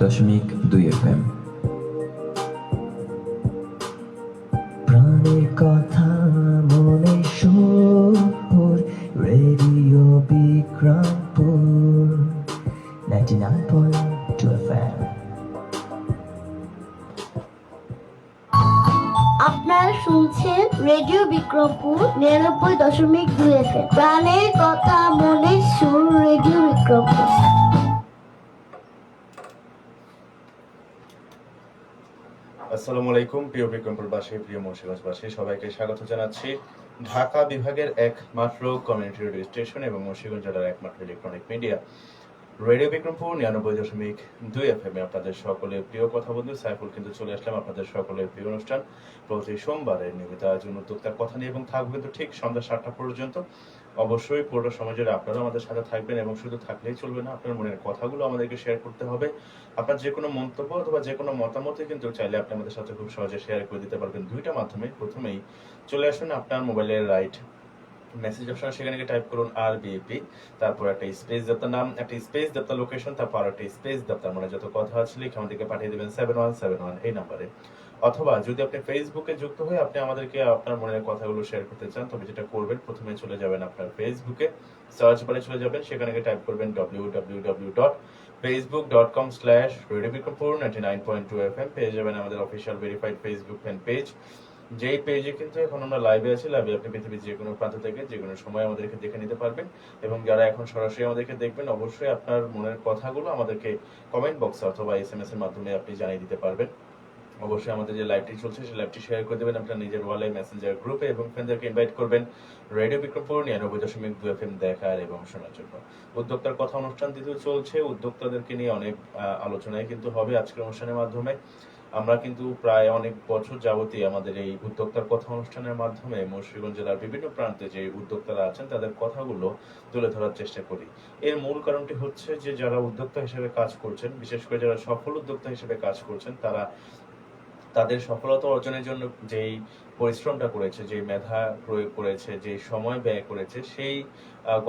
FM। প্রাণের কথা মনে সুর, রেডিও বিক্রমপুর 99.2 FM। আপনারা শুনছেন রেডিও বিক্রমপুর 99.2 FM। প্রাণের কথা মনে সুর, রেডিও বিক্রমপুর। আসসালামু আলাইকুম প্রিয় বিক্রমপুরবাসী, প্রিয় মুন্সিগঞ্জবাসী, সবাইকে স্বাগত জানাচ্ছি ঢাকা বিভাগের একমাত্র কমিউনিটি রেডিও স্টেশন এবং মুন্সিগঞ্জ জেলার একমাত্র electronic media radio Bikrampur 99.2 FM এ আপনাদের সকলের প্রিয় কথা বন্ধু সাইফুল কিন্তু চলে আসলাম আপনাদের সকলের প্রিয় অনুষ্ঠান প্রতি সোমবারের নিয়মিত আয়োজন উদ্যোক্তার কথা নিয়ে, এবং থাকবে কিন্তু ঠিক সন্ধ্যা 7টা পর্যন্ত। অবশ্যই পুরো সময় জুড়ে আপনারা আমাদের সাথে থাকবেন, এবং শুধু থাকলেই চলবে না, আপনার মনের কথাগুলো আমাদেরকে শেয়ার করতে হবে। আপনার যে কোনো মন্তব্য অথবা যে কোনো মতামতই কিন্তু চাইলে আপনি আমাদের সাথে খুব সহজে শেয়ার করে দিতে পারবেন দুইটা মাধ্যমে। প্রথমেই চলে আসুন আপনার মোবাইলের রাইট মেসেজ অপশন, সেখানে গিয়ে টাইপ করুন RBP, তারপর একটা স্পেস দপ্তর নাম, একটা স্পেস দপ্তর লোকেশন, তারপর একটা স্পেস দপ্তর মানে যত কথা আছে লিখে আমাদেরকে পাঠিয়ে দেবেন 7171 এই নাম্বারে। অথবা যদি আপনি ফেসবুকে যুক্ত হয়ে আপনি আমাদেরকে আপনার মনের কথাগুলো শেয়ার করতে চান, তবে যেটা করবেন প্রথমে চলে যাবেন আপনার ফেসবুকে, সার্চ বারে চলে যাবেন, সেখানে গিয়ে টাইপ করবেন www.facebook.com/radiobikrompur99.2 FM। পেয়ে যাবেন আমাদের official verified Facebook fan page, যেই পেজে কিন্তু এখন আমরা লাইভে আছি। লাইভে আপনি পৃথিবীর যে কোনো প্রান্ত থেকে যে কোনো সময় আমাদেরকে দেখে নিতে পারবেন, এবং যারা এখন সরাসরি আমাদেরকে দেখবেন অবশ্যই আপনার মনের কথাগুলো আমাদেরকে কমেন্ট বক্সে অথবা SMS এর মাধ্যমে আপনি জানিয়ে দিতে পারবেন। অবশ্যই আমাদের যে লাইভটি চলছে সেই লাইভটি শেয়ার করে দেবেন আপনার নিজের ওয়ালে, মেসেঞ্জার গ্রুপে, এবং ফ্রেন্ডদেরকে ইনভাইট করবেন রেডিও বিক্রমপুর 99.2 FM দেখার এবং শোনার জন্য। উদ্যোক্তার কথা অনুষ্ঠান দ্বিতীয় চলছে, উদ্যোক্তাদেরকে নিয়ে অনেক আলোচনায় কিন্তু হবে আজকের অনুষ্ঠানের মাধ্যমে। আমরা কিন্তু প্রায় অনেক বছর যাবতীয় আমাদের এই উদ্যোক্তার কথা অনুষ্ঠানের মাধ্যমে মুন্সিগঞ্জ জেলার বিভিন্ন প্রান্তে যে উদ্যোক্তারা আছেন তাদের কথাগুলো তুলে ধরার চেষ্টা করি। এর মূল কারণটি হচ্ছে যে যারা উদ্যোক্তা হিসেবে কাজ করছেন, বিশেষ করে যারা সফল উদ্যোক্তা হিসেবে কাজ করছেন, তারা তাদের সফলতা অর্জনের জন্য যেই পরিশ্রমটা করেছে, যেই মেধা প্রয়োগ করেছে, যেই সময় ব্যয় করেছে, সেই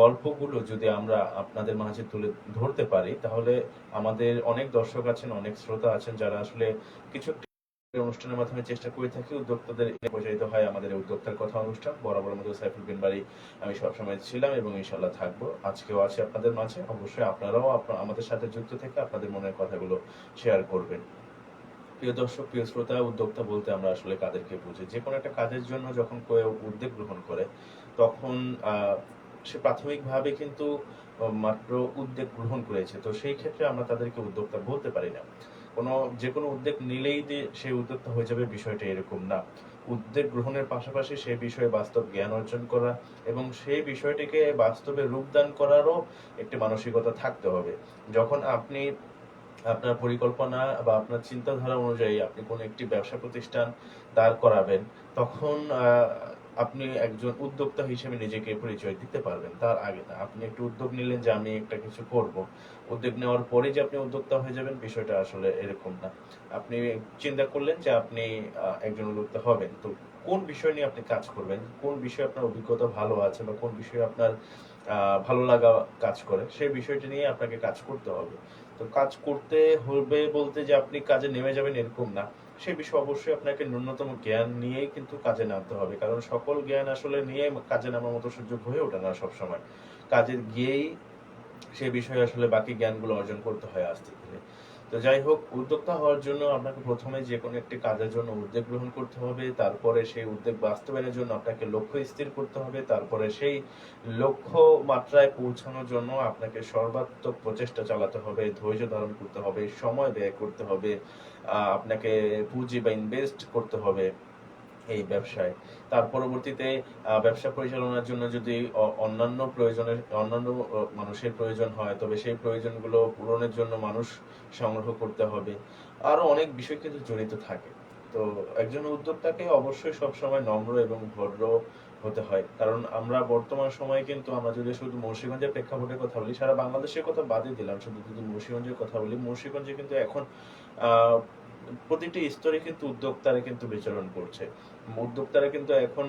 গল্পগুলো যদি আমরা আপনাদের মাঝে তুলে ধরতে পারি, তাহলে আমাদের অনেক দর্শক আছেন, অনেক শ্রোতা আছেন যারা আসলে কিছু অনুষ্ঠানের মাধ্যমে চেষ্টা করে থাকি উদ্যোক্তাদের পরিচালিত হয় আমাদের উদ্যোক্তার কথা অনুষ্ঠান। বরাবর মতো সাইফুল বিন বাড়ি আমি সবসময় ছিলাম এবং ইনশাল্লাহ থাকবো, আজকেও আছি আপনাদের মাঝে। অবশ্যই আপনারাও আমাদের সাথে যুক্ত থেকে আপনাদের মনের কথাগুলো শেয়ার করবেন। প্রিয় দর্শক, প্রিয় শ্রোতা, উদ্যোক্তা বলতে আমরা আসলে কাদেরকে বুঝি? যে কোনো একটা কাজের জন্য যখন কেউ উদ্যোগ গ্রহণ করে, তখন সে প্রাথমিকভাবে কিন্তু মাত্র উদ্যোগ গ্রহণ করেছে, তো সেই ক্ষেত্রে আমরা তাদেরকে উদ্যোক্তা বলতে পারি না। যে কোনো উদ্যোগ নিলেই যে সেই উদ্যোক্তা হয়ে যাবে বিষয়টা এরকম না। উদ্যোগ গ্রহণের পাশাপাশি সেই বিষয়ে বাস্তব জ্ঞান অর্জন করা এবং সেই বিষয়টিকে বাস্তবে রূপদান করারও একটি মানসিকতা থাকতে হবে। যখন আপনি আপনার পরিকল্পনা বা আপনার চিন্তাধারা অনুযায়ী আপনি কোনো একটি ব্যবসা প্রতিষ্ঠান দাঁড় করাবেন, তখন আপনি একজন উদ্যোক্তা হিসেবে নিজেকে পরিচয় দিতে পারবেন। তার আগে না, আপনি একটু উদ্যোগ নিলেন যে আমি একটা কিছু করব, উদ্যোগ নেওয়ার পরে যে আপনি উদ্যোক্তা হয়ে যাবেন বিষয়টা আসলে এরকম না। আপনি চিন্তা করলেন যে আপনি একজন উদ্যোক্তা হবেন, তো কোন বিষয় নিয়ে আপনি কাজ করবেন, কোন বিষয়ে আপনার অভিজ্ঞতা ভালো আছে বা কোন বিষয়ে আপনার ভালো লাগা কাজ করে, সেই বিষয়টি নিয়ে আপনাকে কাজ করতে হবে। তো কাজ করতে হবে বলতে যে আপনি কাজে নেমে যাবেন এরকম না, সে বিষয়ে অবশ্যই আপনাকে ন্যূনতম জ্ঞান নিয়েই কিন্তু কাজে নামতে হবে, কারণ সকল জ্ঞান আসলে নিয়ে কাজে নামার মতো সুযোগ হয়ে ওঠে না সবসময়। কাজে গিয়েই সে বিষয়ে আসলে বাকি জ্ঞানগুলো অর্জন করতে হয় আস্তে ধীরে। তো যাই হোক, উদ্যোক্তা হওয়ার জন্য আপনাকে প্রথমে যে কোনো একটি কাজের জন্য উদ্যোগ গ্রহণ করতে হবে, তারপরে সেই উদ্যোগ বাস্তবায়নের জন্য আপনাকে লক্ষ্য স্থির করতে হবে, তারপরে সেই লক্ষ্য মাত্রায় পৌঁছানোর জন্য আপনাকে সর্বাত্মক প্রচেষ্টা চালাতে হবে, ধৈর্য ধারণ করতে হবে, সময় ব্যয় করতে হবে, আপনাকে পুঁজি বা ইনভেস্ট করতে হবে এই ব্যবসায়। তার পরবর্তীতে ব্যবসা পরিচালনার জন্য যদি অন্যান্য মানুষের প্রয়োজন হয়, তবে সেই প্রয়োজনগুলো পূরণের জন্য মানুষ সংগ্রহ করতে হবে। আরো অনেক বিষয় কিন্তু জড়িত থাকে। তো একজন উদ্যোক্তাকে অবশ্যই সবসময় নম্র এবং ভদ্র হতে হয়, কারণ আমরা বর্তমান সময়ে কিন্তু আমরা যদি শুধু মুন্সিগঞ্জের প্রেক্ষাপটের কথা বলি, সারা বাংলাদেশের কথা বাদই দিলাম, শুধু যদি মুন্সিগঞ্জের কথা বলি, মুন্সিগঞ্জে কিন্তু এখন প্রতিটি স্তরে কিন্তু উদ্যোক্তারা কিন্তু বিচরণ করছে। উদ্যোক্তারা কিন্তু এখন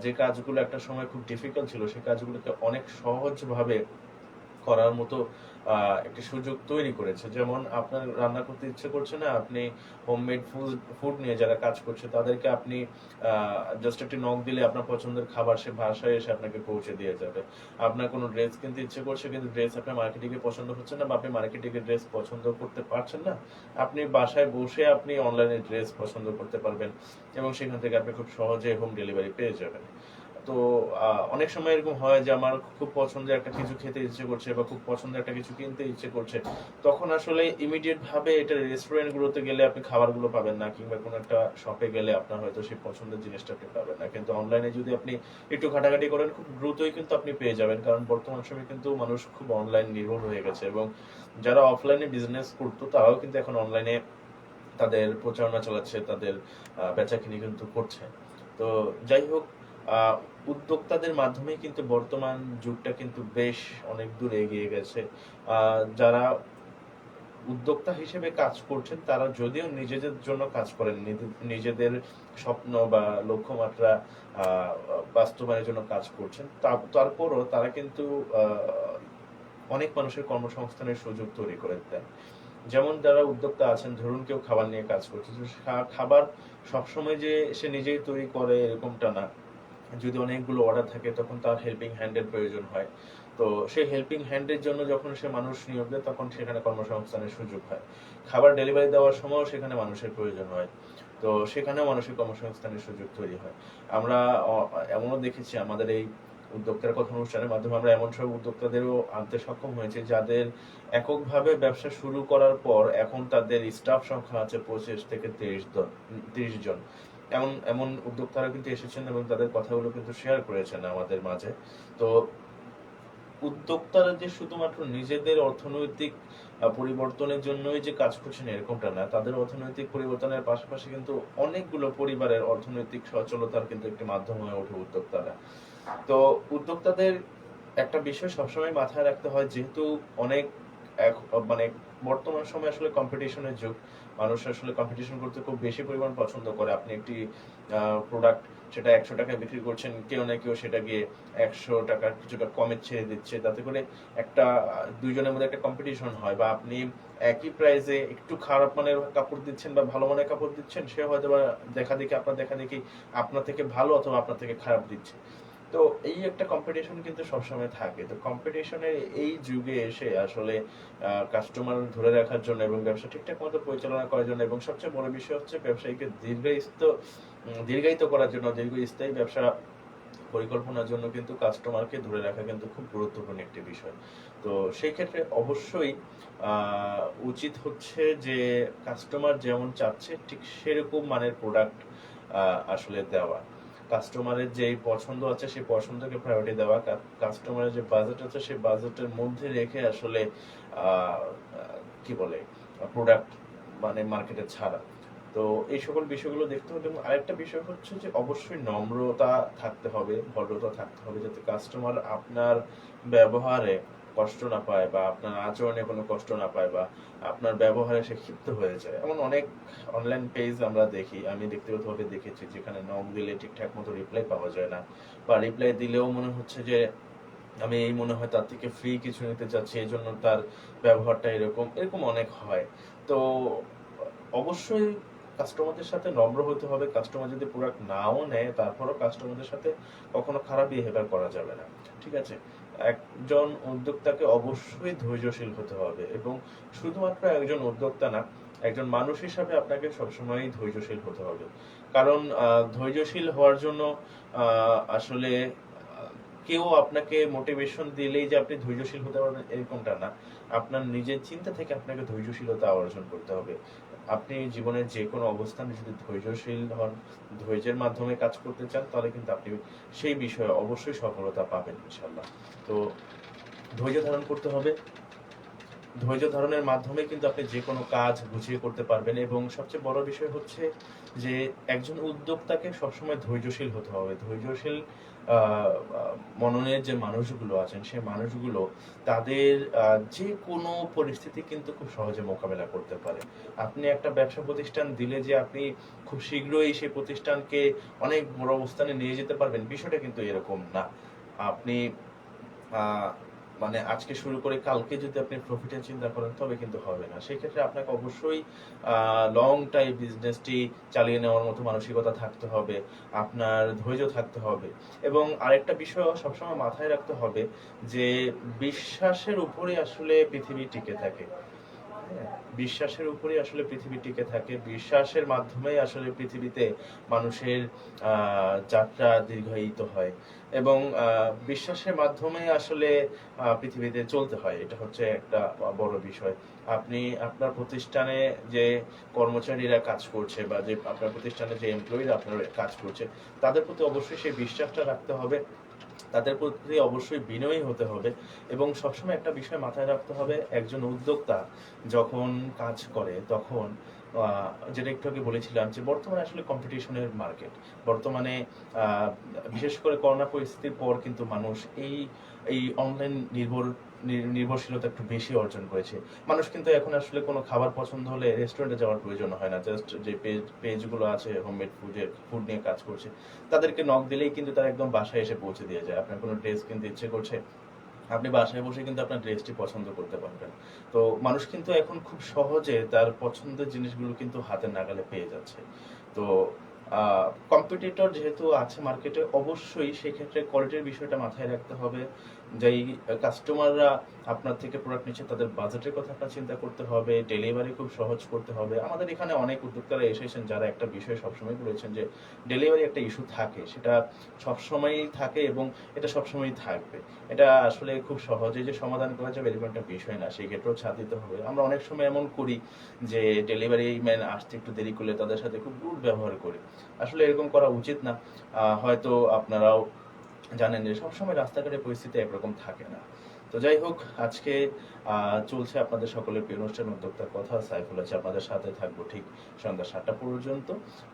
যে কাজগুলো একটা সময় খুব ডিফিকাল্ট ছিল, সেই কাজগুলোকে অনেক সহজভাবে করার মতো একটি সুযোগ তৈরি করেছে। যেমন আপনার রান্না করতে ইচ্ছে করছে না, আপনি হোমমেড ফুড নিয়ে যারা কাজ করছে তাদেরকে আপনি জাস্ট একটি নক দিলে আপনার পছন্দের খাবার সে বাসায় এসে আপনাকে পৌঁছে দিয়ে যাবে। আপনার কোনো ড্রেস কিনতে ইচ্ছে করছে কিন্তু ড্রেস আপনার মার্কেটে গিয়ে পছন্দ হচ্ছে না, বা আপনি মার্কেটে গিয়ে ড্রেস পছন্দ করতে পারছেন না, আপনি বাসায় বসে আপনি অনলাইনে ড্রেস পছন্দ করতে পারবেন এবং সেখান থেকে আপনি খুব সহজে হোম ডেলিভারি পেয়ে যাবেন। তো অনেক সময় এরকম হয় যে আমার খুব পছন্দের একটা কিছু খেতে ইচ্ছে করছে বা খুব পছন্দের একটা কিছু কিনতে ইচ্ছে করছে, তখন আসলে ইমিডিয়েট ভাবে এটা রেস্টুরেন্ট গুলোতে গেলে আপনি খাবারগুলো পাবেন না, কিংবা কোনো একটা শপে গেলে আপনার হয়তো সেই পছন্দের জিনিসটা আপনি পাবেন না। কিন্তু অনলাইনে যদি আপনি একটু ঘাটাঘাটি করেন খুব দ্রুতই কিন্তু আপনি পেয়ে যাবেন, কারণ বর্তমান সময়ে কিন্তু মানুষ খুব অনলাইন নির্ভর হয়ে গেছে এবং যারা অফলাইনে বিজনেস করতো তারাও কিন্তু এখন অনলাইনে তাদের প্রচারণা চালাচ্ছে, তাদের বেচাকিনি কিন্তু করছে। তো যাই হোক, উদ্যোক্তাদের মাধ্যমে কিন্তু বর্তমান যুগটা কিন্তু বেশ অনেক দূর এগিয়ে গেছে। যারা উদ্যোক্তা হিসেবে কাজ করছেন তারা যদিও নিজেদের জন্য কাজ করেন, নিজেদের স্বপ্ন বা লক্ষ্যমাত্রা বাস্তবায়নের জন্য কাজ করছেন, তারপরও তারা কিন্তু অনেক মানুষের কর্মসংস্থানের সুযোগ তৈরি করে দেন। যেমন যারা উদ্যোক্তা আছেন, ধরুন কেউ খাবার নিয়ে কাজ করছে, তো খাবার সবসময় যে সে নিজেই তৈরি করে এরকমটা না। যদি অনেকগুলো অর্ডার থাকে তখন তার হেল্পিং হ্যান্ডের প্রয়োজন হয়। তো সেই হেল্পিং হ্যান্ডের জন্য যখন সে মানুষ নিয়োগ দেয় তখন সেখানে কর্মসংস্থানের সুযোগ হয়। খাবার ডেলিভারি দেওয়ার সময়ও সেখানে মানুষের প্রয়োজন হয়। তো সেখানেও মানুষের কর্মসংস্থানের সুযোগ তৈরি হয়। আমরা এমনও দেখেছি আমাদের এই উদ্যোক্তার কথা অনুষ্ঠানের মাধ্যমে আমরা এমন সব উদ্যোক্তাদেরও আনতে সক্ষম হয়েছে যাদের এককভাবে ব্যবসা শুরু করার পর এখন তাদের স্টাফ সংখ্যা আছে 25 থেকে 30 জন। এমন এমন উদ্যোক্তারা কিন্তু এসেছেন এবং তাদের কথাগুলো কিন্তু শেয়ার করেছেন আমাদের মাঝে। তো উদ্যোক্তারা যে শুধুমাত্র নিজেদের অর্থনৈতিক পরিবর্তনের জন্যই যে কাজ করছেন এরকমটা না, তাদের অর্থনৈতিক পরিবর্তনের পাশাপাশি কিন্তু অনেকগুলো পরিবারের অর্থনৈতিক সচলতার কিন্তু একটি মাধ্যম হয়ে ওঠে উদ্যোক্তারা। তো উদ্যোক্তাদের একটা বিষয় সবসময় মাথায় রাখতে হয়, যেহেতু অনেক মানে বর্তমান সময় আসলে কম্পিটিশনের যুগ, মানুষ আসলে কম্পিটিশন করতে খুব বেশি পরিমাণ পছন্দ করে। আপনি একটি প্রোডাক্ট সেটা 100 টাকায় বিক্রি করছেন, কেউ না কেউ সেটা গিয়ে 100 টাকা কিছুটা কমে ছেড়ে দিচ্ছে, তাতে করে একটা দুইজনের মধ্যে একটা কম্পিটিশন হয়। বা আপনি একই প্রাইসে একটু খারাপ মানের কাপড় দিচ্ছেন বা ভালো মানের কাপড় দিচ্ছেন, সে হয়তো বা দেখা দেখি আপনার থেকে ভালো অথবা আপনার থেকে খারাপ দিচ্ছে। তো এই একটা কম্পিটিশন কিন্তু সবসময় থাকে। তো কম্পিটিশনের এই যুগে এসে আসলে কাস্টমার ধরে রাখার জন্য এবং ব্যবসা ঠিকঠাক মতো পরিচালনা করার জন্য এবং সবচেয়ে বড় বিষয় হচ্ছে ব্যবসায়ীকে দীর্ঘায়িত করার জন্য, দীর্ঘস্থায়ী ব্যবসা পরিকল্পনার জন্য কিন্তু কাস্টমারকে ধরে রাখা কিন্তু খুব গুরুত্বপূর্ণ একটি বিষয়। তো সেই ক্ষেত্রে অবশ্যই উচিত হচ্ছে যে কাস্টমার যেমন চাচ্ছে ঠিক সেরকম মানের প্রোডাক্ট আসলে দেওয়া। কাস্টমারের যে পছন্দ আছে সেই পছন্দকে প্রায়োরিটি দেওয়া, কাস্টমারের যে বাজেট আছে সেই বাজেটের মধ্যে রেখে আসলে কি বলে প্রোডাক্ট মানে মার্কেটে ছাড়া। তো এই সকল বিষয়গুলো দেখতে হবে। এবং আরেকটা বিষয় হচ্ছে যে অবশ্যই নম্রতা থাকতে হবে, ভদ্রতা থাকতে হবে, যাতে কাস্টমার আপনার ব্যবহারে কষ্ট না পায় বা আপনার আচরণে কোনো কষ্ট না পায় বা আপনার ব্যবহারে সে ক্ষিপ্ত হয়ে যায়। এমন অনেক অনলাইন পেজ আমরা দেখি, আমি ব্যক্তিগতভাবে দেখেছি, যেখানে নক দিলে ঠিকঠাক মতো রিপ্লাই পাওয়া যায় না, বা রিপ্লাই দিলেও মনে হচ্ছে যে আমি এই মনে হয় তার থেকে ফ্রি কিছু নিতে চাচ্ছি, এই জন্য তার ব্যবহারটা এরকম অনেক হয়। তো অবশ্যই কাস্টমারদের সাথে নম্র হতে হবে। কাস্টমার যদি প্রোডাক্ট নাও নেয় তারপরও কাস্টমারদের সাথে কখনো খারাপ বিহেভিয়ার করা যাবে না, ঠিক আছে? একজন উদ্যোক্তাকে অবশ্যই ধৈর্যশীল হতে হবে এবং শুধুমাত্র একজন উদ্যোক্তা না, একজন মানুষ হিসাবে আপনাকে সবসময় ধৈর্যশীল হতে হবে। কারণ ধৈর্যশীল হওয়ার জন্য আসলে কেউ আপনাকে মোটিভেশন দিলেই যে আপনি ধৈর্যশীল হতে পারবেন এরকমটা না। আপনার নিজের চিন্তা থেকে আপনাকে ধৈর্যশীলতা অর্জন করতে হবে। আপনি জীবনের যে কোনো অবস্থানে যদি ধৈর্যশীল হন, ধৈর্যের মাধ্যমে কাজ করতে চান, তাহলে কিন্তু আপনি সেই বিষয়ে অবশ্যই সফলতা পাবেন ইনশাল্লাহ। তো ধৈর্য ধারণ করতে হবে। ধৈর্য ধারণের মাধ্যমে কিন্তু আপনি যে কোনো কাজ গুছিয়ে করতে পারবেন। এবং সবচেয়ে বড় বিষয় হচ্ছে যে একজন উদ্যোক্তাকে সবসময় ধৈর্যশীল হতে হবে। ধৈর্যশীল মননের যে মানুষগুলো আছেন সেই মানুষগুলো তাদের যে কোনো পরিস্থিতি কিন্তু খুব সহজে মোকাবেলা করতে পারে। আপনি একটা ব্যবসা প্রতিষ্ঠান দিলে যে আপনি খুব শীঘ্রই সেই প্রতিষ্ঠানকে অনেক বড় অবস্থানে নিয়ে যেতে পারবেন, বিষয়টা কিন্তু এরকম না। আপনি মানে আজকে শুরু করে কালকে যদি আপনি প্রফিটের চিন্তা করেন তবে কিন্তু হবে না। সেই ক্ষেত্রে আপনাকে অবশ্যই লং টাইম বিজনেসটি চালিয়ে নেওয়ার মতো মানসিকতা থাকতে হবে, আপনার ধৈর্য থাকতে হবে। এবং আরেকটা বিষয় সবসময় মাথায় রাখতে হবে যে বিশ্বাসের উপরে আসলে পৃথিবী টিকে থাকে। হ্যাঁ, বিশ্বাসের উপরেই আসলে পৃথিবী টিকে থাকে। বিশ্বাসের মাধ্যমেই আসলে পৃথিবীতে মানুষের যাত্রা দীর্ঘায়িত হয় এবং বিশ্বাসের মাধ্যমে আসলে পৃথিবীতে চলতে হয়। এটা হচ্ছে একটা বড় বিষয়। আপনি আপনার প্রতিষ্ঠানে যে কর্মচারীরা কাজ করছে বা যে আপনার প্রতিষ্ঠানে যে এমপ্লয়িরা আপনার কাজ করছে, তাদের প্রতি অবশ্যই সেই বিশ্বাসটা রাখতে হবে। তাদের প্রতি অবশ্যই বিনয়ী হতে হবে এবং সবসময় একটা বিষয় মাথায় রাখতে হবে, একজন উদ্যোক্তা যখন কাজ করে তখন যেটা একটু আগে বলেছিলাম যে বর্তমানে আসলে কম্পিটিশনের মার্কেট। বর্তমানে বিশেষ করে করোনা পরিস্থিতির পর কিন্তু মানুষ এই এই অনলাইন নির্ভরশীলতা একটু বেশি অর্জন করেছে। মানুষ কিন্তু এখন আসলে কোনো খাবার পছন্দ হলে রেস্টুরেন্টে যাওয়ার প্রয়োজন হয় না। জাস্ট যে পেজগুলো আছে হোমমেড ফুড নিয়ে কাজ করছে, তাদেরকে নক দিলেই কিন্তু তারা একদম বাসায় এসে পৌঁছে দিয়ে যায়। আপনার কোনো ড্রেস কিনতে ইচ্ছে করছে, আপনি বাসায় বসে কিন্তু আপনার ড্রেসটি পছন্দ করতে পারবেন। তো মানুষ কিন্তু এখন খুব সহজে তার পছন্দের জিনিসগুলো কিন্তু হাতের নাগালে পেয়ে যাচ্ছে। তো কম্পিটিটর যেহেতু আছে মার্কেটে, অবশ্যই সেক্ষেত্রে কোয়ালিটির বিষয়টা মাথায় রাখতে হবে। যেই কাস্টমাররা আপনার থেকে প্রোডাক্ট নিচ্ছে তাদের বাজেটের কথা আপনার চিন্তা করতে হবে, ডেলিভারি খুব সহজ করতে হবে। আমাদের এখানে অনেক উদ্যোক্তারা এসেছেন যারা একটা বিষয় সবসময় বলেছেন যে ডেলিভারি একটা ইস্যু থাকে, সেটা সবসময়ই থাকে এবং এটা সবসময়ই থাকবে। এটা আসলে খুব সহজে যে সমাধান করা যাবে এরকম একটা বিষয় না, সেই ক্ষেত্রেও ছাড় দিতে হবে। আমরা অনেক সময় এমন করি যে ডেলিভারি ম্যান আসতে একটু দেরি করলে তাদের সাথে খুব রুড ব্যবহার করি। আসলে এরকম করা উচিত না। হয়তো আপনারাও জানেন যে সবসময় রাস্তাঘাটের পরিস্থিতি একরকম থাকে না। তো যাই হোক, আজকে চলছে আপনাদের সকলের প্রিয় অনুষ্ঠান উদ্যোক্তার কথা। সাইফুল আছে আপনাদের সাথে, থাকবো ঠিক সন্ধ্যা 7টা পর্যন্ত।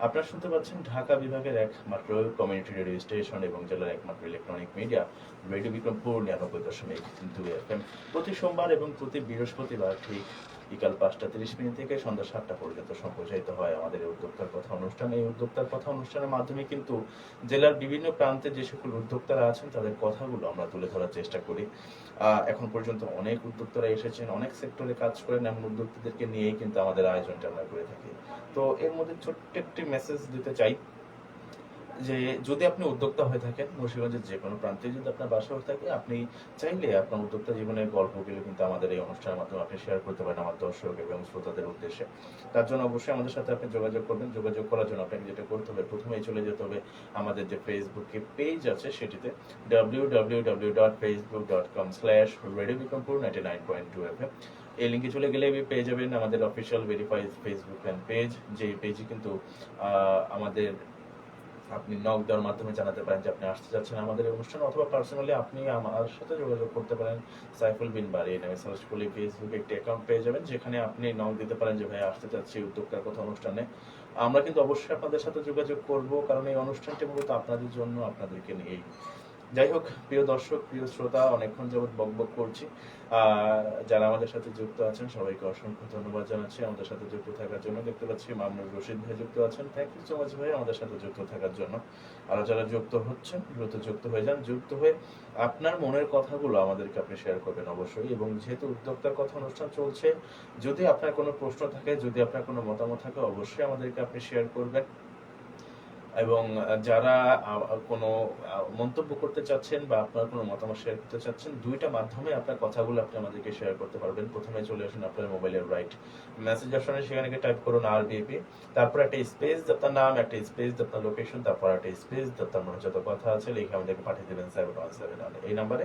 আপনারা শুনতে পাচ্ছেন ঢাকা বিভাগের একমাত্র কমিউনিটি রেডিও স্টেশন এবং জেলার একমাত্র electronic media radio Bikrampur 99.2 FM প্রতি সোমবার এবং প্রতি বৃহস্পতিবার ঠিক বিকাল 5:30 থেকে সন্ধ্যা 7টা পর্যন্ত সম্প্রচারিত হয় আমাদের এই উদ্যোক্তার কথা অনুষ্ঠান। এই উদ্যোক্তার কথা অনুষ্ঠানের মাধ্যমে কিন্তু জেলার বিভিন্ন প্রান্তে যে সকল উদ্যোক্তারা আছেন তাদের কথাগুলো আমরা তুলে ধরার চেষ্টা করি। এখন পর্যন্ত অনেক উদ্যোক্তারা এসেছেন, অনেক সেক্টরে কাজ করেন, এমন উদ্যোক্তাদেরকে নিয়েই কিন্তু আমাদের আয়োজনটা আমরা করে থাকি। তো এর মধ্যে ছোট্ট একটি মেসেজ দিতে চাই যে যদি আপনি উদ্যোক্তা হয়ে থাকেন, মুন্সিগঞ্জের যে কোনো প্রান্তে যদি আপনার বাসা হয়ে থাকে, আপনি চাইলে আপনার উদ্যোক্তা জীবনের গল্পগুলো কিন্তু আমাদের এই অনুষ্ঠানের মাধ্যমে আপনি শেয়ার করতে পারেন আমার দর্শক এবং শ্রোতাদের উদ্দেশ্যে। তার জন্য অবশ্যই আমাদের সাথে আপনি যোগাযোগ করবেন। যোগাযোগ করার জন্য আপনাকে যেটা করতে হবে, প্রথমেই চলে যেতে হবে আমাদের যে ফেসবুকে পেজ আছে সেটিতে www.facebook.com/radiobikrampur99.2 FM। এই লিঙ্কে চলে গেলে পেয়ে যাবেন আমাদের official verified Facebook fan page. যে পেজে কিন্তু আমাদের আপনি নক দেওয়ার মাধ্যমে জানাতে পারেন যে আপনি আসতে যাচ্ছেন আমাদের এই অনুষ্ঠানে, অথবা পার্সোনালি আপনি আমার সাথে যোগাযোগ করতে পারেন। সাইফুল বিন বারী নামে সার্চ করলে ফেসবুকে একটি অ্যাকাউন্ট পেয়ে যাবেন, যেখানে আপনি নক দিতে পারেন যে ভাই আসতে চাচ্ছি উদ্যোক্তার কথা অনুষ্ঠানে। আমরা কিন্তু অবশ্যই আপনাদের সাথে যোগাযোগ করব, কারণ এই অনুষ্ঠানটি মূলত আপনাদের জন্য, আপনাদেরকে নিয়েই। যাই হোক, প্রিয় দর্শক, প্রিয় শ্রোতা, অনেকক্ষণ যাবৎ বকবক করছি। যারা আমাদের সাথে যুক্ত আছেন সবাইকে অসংখ্য ধন্যবাদ জানাচ্ছি আমাদের সাথে যুক্ত থাকার জন্য। দেখতে পাচ্ছি মামুনুর রশিদ ভাই যুক্ত আছেন, থ্যাংক ইউ সো মাচ ভাই আমাদের সাথে যুক্ত থাকার জন্য। আর যারা যুক্ত হচ্ছেন দ্রুত যুক্ত হয়ে যান। যুক্ত হয়ে আপনার মনের কথাগুলো আমাদেরকে আপনি শেয়ার করবেন অবশ্যই। এবং যেহেতু উদ্যোক্তার কথা অনুষ্ঠান চলছে, যদি আপনার কোনো প্রশ্ন থাকে, যদি আপনার কোনো মতামত থাকে, অবশ্যই আমাদেরকে আপনি শেয়ার করবেন। এবং যারা কোনো মন্তব্য করতে চাচ্ছেন বা আপনার কোনো মতামত শেয়ার করতে চাচ্ছেন, দুইটা মাধ্যমে আপনার কথাগুলো আপনি আমাদেরকে শেয়ার করতে পারবেন। প্রথমে চলে আসুন আপনার মোবাইলের রাইট মেসেজ অপশনে, সেখানে টাইপ করুন RBP, তারপর একটা স্পেস আপনার নাম, একটা স্পেস আপনার লোকেশন, তারপর একটা স্পেস আপনার মনে যত কথা আছে লিখে আমাদেরকে পাঠিয়ে দেবেন 717 এই নাম্বারে।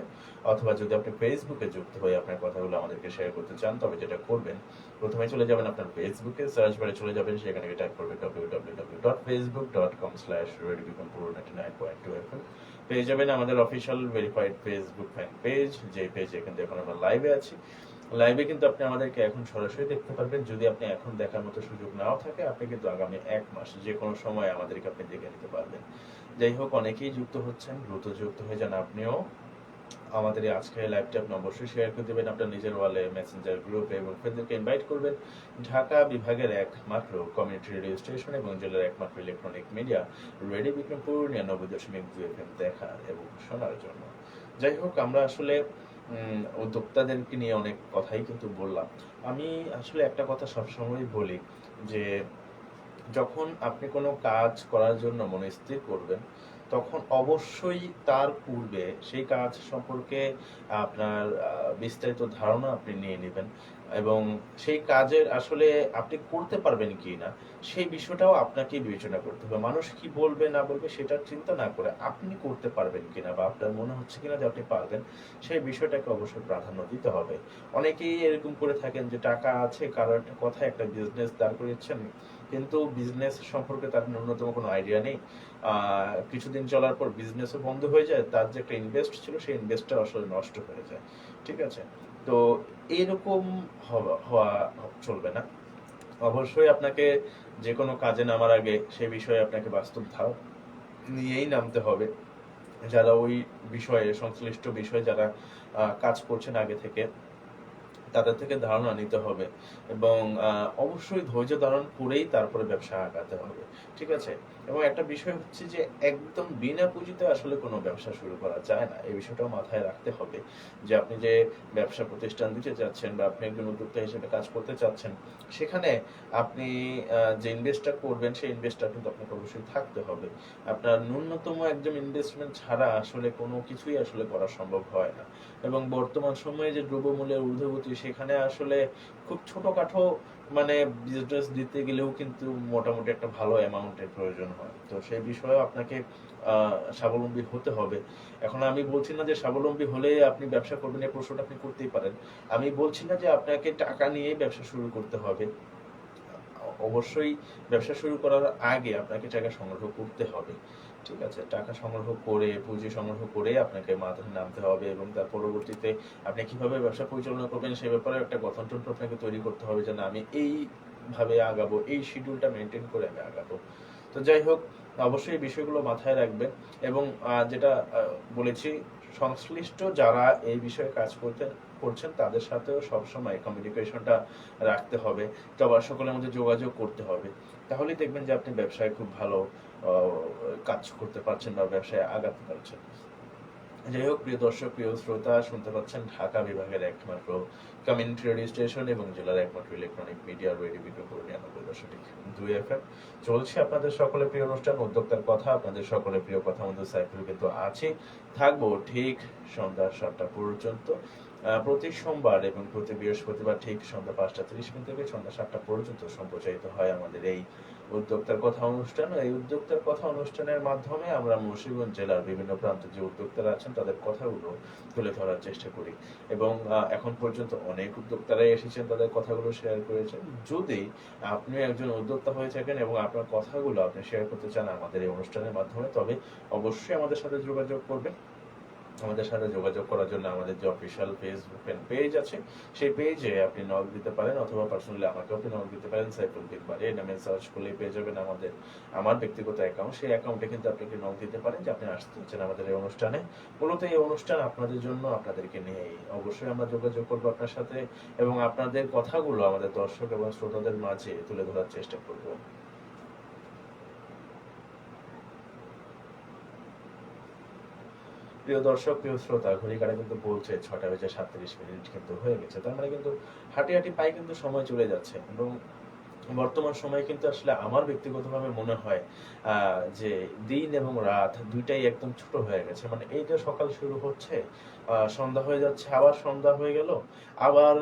অথবা যদি আপনি ফেসবুকে যুক্ত হয়ে আপনার কথাগুলো আমাদেরকে শেয়ার করতে চান, তবে যেটা করবেন, প্রথমে চলে যাবেন আপনার ফেসবুকে, সার্চ বারে চলে যাবেন, সেখানে টাইপ করবেন www.facebook.com/radiobikrampur99.2 FM। পেয়ে যাবেন আমাদের official verified Facebook fan page, যে পেজে কিন্তু এখন আমরা লাইভে আছি। লাইভে কিন্তু আপনি আমাদেরকে এখন সরাসরি দেখতে পারবেন। যদি আপনি এখন দেখার মতো সুযোগ নাও থাকে, আপনি কিন্তু আগামী 1 মাস যে কোনো সময় আমাদেরকে আপনি দেখে নিতে পারবেন। যাই হোক, অনেকেই যুক্ত হচ্ছেন, দ্রুত যুক্ত হয়ে যান আপনিও। আমাদের এই আজকের লাইভটা আপনি অবশ্যই শেয়ার করে দেবেন আপনার নিজের ওয়ালে, মেসেঞ্জার গ্রুপে, এবং ফ্রেন্ডদেরকে ইনভাইট করবেন। ঢাকা বিভাগের একমাত্র কমিউনিটি রেডিও স্টেশন এবং জেলার একমাত্র electronic media radio Bikrampur 99.2 FM দেখার এবং শোনার জন্য। যাই হোক, আমরা আসলে উদ্যোক্তাদেরকে নিয়ে অনেক কথাই কিন্তু বললাম। আমি আসলে একটা কথা সবসময় বলি যে যখন আপনি কোনো কাজ করার জন্য মনে স্থির করবেন, তখন অবশ্যই তার পূর্বে সেই কাজ সম্পর্কে আপনার বিস্তারিত ধারণা আপনি নিয়ে নিবেন এবং সেই কাজের আসলে আপনি করতে পারবেন কিনা সেই বিষয়টাও আপনাকে বিবেচনা করতে হবে। মানুষ কি বলবে না বলবে সেটা চিন্তা না করে আপনি করতে পারবেন কিনা বা আপনার মনে হচ্ছে কিনা যে আপনি পারবেন, সেই বিষয়টাকে অবশ্যই প্রাধান্য দিতে হবে। অনেকেই এরকম করে থাকেন যে টাকা আছে, কারো একটা কথায় একটা বিজনেস দাঁড় করিয়েছেন, কিন্তু বিজনেস সম্পর্কে তার ন্যূনতম কোনো আইডিয়া নেই। কিছুদিন চলার পর বিজনেসও বন্ধ হয়ে যায়, তার যে একটা ইনভেস্ট ছিল সেই ইনভেস্টটা আসলে নষ্ট হয়ে যায়। ঠিক আছে? তো এরকম হওয়া চলবে না। অবশ্যই আপনাকে যে কোনো কাজে নামার আগে সেই বিষয়ে আপনাকে বাস্তব ধারণা নিয়েই নামতে হবে। যারা ওই বিষয়ে সংশ্লিষ্ট বিষয়ে যারা কাজ করছেন আগে থেকে, তাদের থেকে ধারণা নিতে হবে এবং অবশ্যই ধৈর্য ধারণ করেই তারপরে ব্যবসা আগাতে হবে। ঠিক আছে? এবং একটা বিষয় হচ্ছে যে একদম বিনা পুঁজিতে আসলে কোনো ব্যবসা শুরু করা যায় না। এই বিষয়টাও মাথায় রাখতে হবে যে আপনি যে ব্যবসা প্রতিষ্ঠান দিতে চাচ্ছেন বা আপনি একজন উদ্যোক্তা হিসেবে কাজ করতে চাচ্ছেন, সেখানে আপনি যে ইনভেস্টটা করবেন সেই ইনভেস্টটা কিন্তু আপনাকে অবশ্যই থাকতে হবে। আপনার ন্যূনতম একদম ইনভেস্টমেন্ট ছাড়া আসলে কোনো কিছুই আসলে করা সম্ভব হয় না। এবং বর্তমান সময়ে যে দ্রব্যমূল্যের ঊর্ধ্বগতি, সেখানে আসলে খুব ছোটখাটো মানে বিজনেস দিতে গেলেও কিন্তু মোটামুটি একটা ভালো অ্যামাউন্টের প্রয়োজন হয়। তো সেই বিষয়েও আপনাকে স্বাবলম্বী হতে হবে। এখন আমি বলছি না যে স্বাবলম্বী হলে আপনি ব্যবসা করবেন, এই প্রশ্নটা আপনি করতেই পারেন। আমি বলছি না যে আপনাকে টাকা নিয়েই ব্যবসা শুরু করতে হবে। অবশ্যই ব্যবসা শুরু করার আগে আপনাকে টাকা সংগ্রহ করতে হবে। ঠিক আছে? টাকা সংগ্রহ করে, পুঁজি সংগ্রহ করে আপনাকে মাঠে নামতে হবে এবং তার পরবর্তীতে আপনি কিভাবে ব্যবসা পরিচালনা করবেন সে ব্যাপারে একটা গঠনতন্ত্র আপনাকে তৈরি করতে হবে যে না, আমি এইভাবে আগাবো, এই শিডিউলটা মেনটেন করে আমি আগাবো। তো যাই হোক, অবশ্যই এই বিষয়গুলো মাথায় রাখবেন এবং যেটা বলেছি, সংশ্লিষ্ট যারা এই বিষয়ে কাজ করছেন তাদের সাথেও সবসময় কমিউনিকেশনটা রাখতে হবে। সবার সকলের মধ্যে যোগাযোগ করতে হবে। তাহলেই দেখবেন যে আপনি ব্যবসায় খুব ভালো কাজ করতে পারছেন বা ব্যবসায় আগাতে পারছেন। যাই হোক, প্রিয় দর্শক, প্রিয় শ্রোতা, শুনতে পাচ্ছেন ঢাকা বিভাগের একমাত্র কমিউনিটি রেডিও স্টেশন এবং জেলার একমাত্র electronic media radio Bikrampur 99.2 FM চলছে আপনাদের সকলের প্রিয় অনুষ্ঠান উদ্যোক্তার কথা। আপনাদের সকলের প্রিয় কথা মধ্যে সাইফুল কিন্তু আছি, থাকবো ঠিক সন্ধ্যা 7টা পর্যন্ত। প্রতি সোমবার এবং প্রতি বৃহস্পতিবার ঠিক সন্ধ্যা 5টা 30 মিনিট থেকে সন্ধ্যা 7টা পর্যন্ত সম্প্রচারিত হয় আমাদের এই উদ্যোক্তার কথা অনুষ্ঠান। এই উদ্যোক্তার কথা অনুষ্ঠানের মাধ্যমে আমরা মুন্সিগঞ্জ জেলার বিভিন্ন প্রান্তে যে উদ্যোক্তারা আছেন তাদের কথাগুলো তুলে ধরার চেষ্টা করি এবং এখন পর্যন্ত অনেক উদ্যোক্তারাই এসেছেন, তাদের কথাগুলো শেয়ার করেছেন। যদি আপনি একজন উদ্যোক্তা হয়ে থাকেন এবং আপনার কথাগুলো আপনি শেয়ার করতে চান আমাদের এই অনুষ্ঠানের মাধ্যমে, তবে অবশ্যই আমাদের সাথে যোগাযোগ করবেন। আমাদের সাথে যোগাযোগ করার জন্য আমাদের যে অফিসিয়াল ফেসবুক পেজ আছে সেই পেজে আপনি নক দিতে পারেন অথবা পার্সোনালি আমাকে আপনি নক দিতে পারেন। সাইফুল বিন এই নামে সার্চ করলে পেয়ে যাবেন আমার ব্যক্তিগত অ্যাকাউন্ট। সেই অ্যাকাউন্টে কিন্তু আপনি নক দিতে পারেন যে আপনি আসতে চাচ্ছেন আমাদের এই অনুষ্ঠানে। মূলত এই অনুষ্ঠান আপনাদের জন্য, আপনাদেরকে নিয়েই। অবশ্যই আমরা যোগাযোগ করবো আপনার সাথে এবং আপনাদের কথাগুলো আমাদের দর্শক এবং শ্রোতাদের মাঝে তুলে ধরার চেষ্টা করবো। প্রিয় দর্শক, প্রিয় শ্রোতা, ঘড়ি কাটা কিন্তু বলছে 6টা বেজে 37 মিনিট কিন্তু হয়ে গেছে। তার মানে কিন্তু হাঁটি হাঁটি পায়ে কিন্তু সময় চলে যাচ্ছে এবং বর্তমান সময়ে কিন্তু আসলে আমার ব্যক্তিগতভাবে মনে হয় যে দিন এবং রাত দুইটাই একদম ছোট হয়ে গেছে। মানে এই যে সকাল শুরু হচ্ছে, সন্ধ্যা হয়ে যাচ্ছে, আবার সন্ধ্যা হয়ে গেল, আবার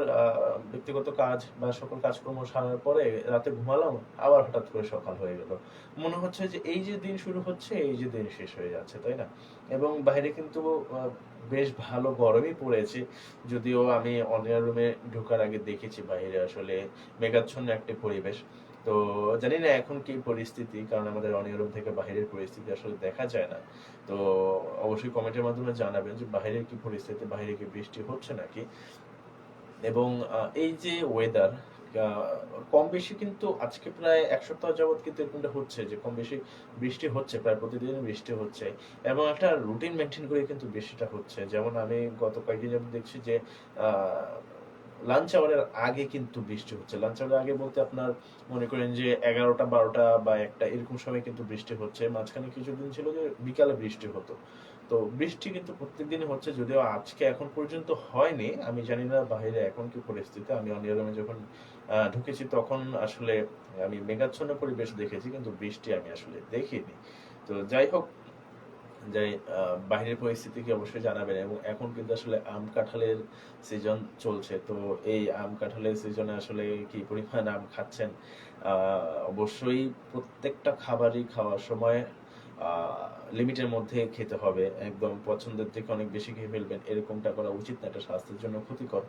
ব্যক্তিগত কাজ বা সকল কাজকর্ম সারার পরে রাতে ঘুমালাম, আবার হঠাৎ করে সকাল হয়ে গেল। মনে হচ্ছে যে এই যে দিন শুরু হচ্ছে, এই যে দিন শেষ হয়ে যাচ্ছে, তাই না? এবং বাইরে কিন্তু বেশ ভালো গরমই পড়েছে। যদিও আমি অনিয়ার রুমে ঢোকার আগে দেখেছি বাইরে আসলে মেঘাচ্ছন্ন একটি পরিবেশ। তো জানি না এখন কি পরিস্থিতি, কারণ আমাদের অনিয়ার রুম থেকে বাহিরের পরিস্থিতি আসলে দেখা যায় না। তো অবশ্যই কমেন্টের মাধ্যমে জানাবেন যে বাহিরের কি পরিস্থিতি, বাহিরে কি বৃষ্টি হচ্ছে নাকি। এবং এই যে ওয়েদার কম বেশি কিন্তু আজকে প্রায় 1 সপ্তাহ যাবত কিন্তু এরকমটা হচ্ছে যে কম বেশি বৃষ্টি হচ্ছে, প্রায় প্রতিদিন বৃষ্টি হচ্ছে এবং একটা রুটিন মেনটেন করে কিন্তু বৃষ্টিটা হচ্ছে। যেমন আমি গত কয়েকদিন যাবত দেখছি যে লাঞ্চ আওয়ারের আগে কিন্তু বৃষ্টি হচ্ছে। লাঞ্চ আওয়ারের আগে বলতে আপনার মনে করেন যে 11টা 12টা বা 1টা এরকম সময় কিন্তু বৃষ্টি হচ্ছে। মাঝখানে কিছুদিন ছিল যে বিকালে বৃষ্টি হতো। তো তো বৃষ্টি কিন্তু প্রত্যেকদিনই হচ্ছে, যদিও আজকে এখন পর্যন্ত হয়নি। আমি জানি না বাইরে এখন কি পরিস্থিতি। আমি অনিয়া রুমে যখন ঢুকেছি তখন আসলে আমি মেঘাচ্ছন্ন পরিবেশ দেখেছি, কিন্তু বৃষ্টি আমি আসলে দেখিনি। তো যাই হোক, যাই বাহিরের পরিস্থিতি কি অবশ্যই জানাবেন। এবং এখন কিন্তু আসলে আম কাঁঠালের সিজন চলছে। তো এই আম কাঁঠালের সিজনে আসলে কি পরিমাণ আম খাচ্ছেন? অবশ্যই প্রত্যেকটা খাবারই খাওয়ার সময় লিমিটের মধ্যে খেতে হবে। একদম পছন্দের থেকে অনেক বেশি খেয়ে ফেলবেন, এরকমটা করা উচিত না। এটা স্বাস্থ্যের জন্য ক্ষতিকর।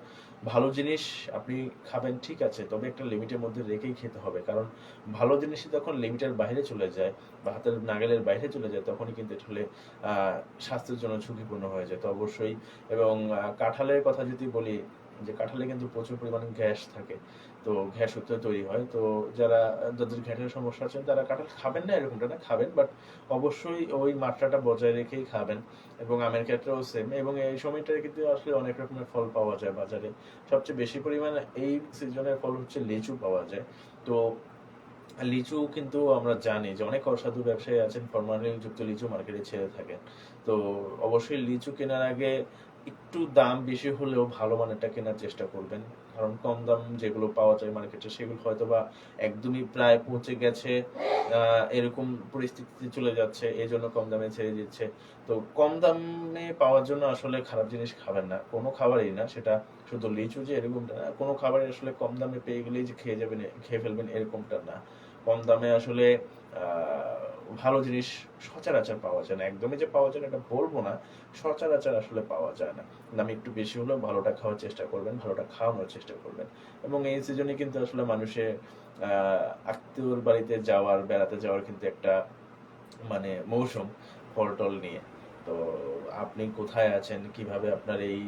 ভালো জিনিস আপনি খাবেন ঠিক আছে, তবে একটা লিমিটের মধ্যে রেখেই খেতে হবে। কারণ ভালো জিনিসই যখন লিমিটের বাইরে চলে যায় বা হাতের নাগালের বাইরে চলে যায়, তখনই কিন্তু আসলে স্বাস্থ্যের জন্য ঝুঁকিপূর্ণ হয়ে যায়। তো অবশ্যই, এবং কাঁঠালের কথা যদি বলি, যে কাঁঠালে কিন্তু প্রচুর পরিমাণে গ্যাস থাকে। তো গ্যাস সূত্রে তৈরি হয়। তো যাদের গ্যাসের সমস্যা আছে তারা কাঁঠাল খাবেন না এরকমটা না, খাবেন, বাট অবশ্যই ওই মাত্রাটা বজায় রেখেই খাবেন। এবং আমের ক্ষেত্রেও সেম। এবং এই সময়টায় কিন্তু আসলে অনেক রকমের ফল পাওয়া যায় বাজারে। সবচেয়ে বেশি পরিমাণে এই সিজনের ফল হচ্ছে লিচু পাওয়া যায়। তো লিচু কিন্তু আমরা জানি যে অনেক অসাধু ব্যবসায়ী আছেন ফরমালিন যুক্ত লিচু মার্কেটে ছেড়ে থাকেন। তো অবশ্যই লিচু কেনার আগে একটু দাম বেশি হলেও ভালো মানেরটা কেনার চেষ্টা করবেন। কারণ কম দাম যেগুলো পাওয়া যায় মার্কেটে সেগুলো হয়তোবা একদমই প্রায় পচে গেছে, এরকম পরিস্থিতিতে চলে যাচ্ছে, এই জন্য কম দামে ছেড়ে দিচ্ছে। তো কম দামে পাওয়ার জন্য আসলে খারাপ জিনিস খাবেন না, কোনো খাবারই না, সেটা শুধু লিচু যে এরকমটা না, কোনো খাবারই আসলে কম দামে পেয়ে গেলেই যে খেয়ে যাবেন, খেয়ে ফেলবেন এরকমটা না। কম দামে আসলে ভালো জিনিস সচরাচর পাওয়া যায় না। একদমই যে পাওয়া যায় না এটা বলবো না, সচরাচর আসলে পাওয়া যায় না। দাম একটু বেশি হলেও ভালোটা খাওয়ার চেষ্টা করবেন, ভালোটা খাওয়ানোর চেষ্টা করবেন। এবং এই সিজনে কিন্তু আসলে মানুষের আত্মীয়র বাড়িতে যাওয়ার, বেড়াতে যাওয়ার কিন্তু একটা মানে মৌসুম, ফল-টল নিয়ে। তো আপনি কোথায় আছেন? কিভাবে আপনার এই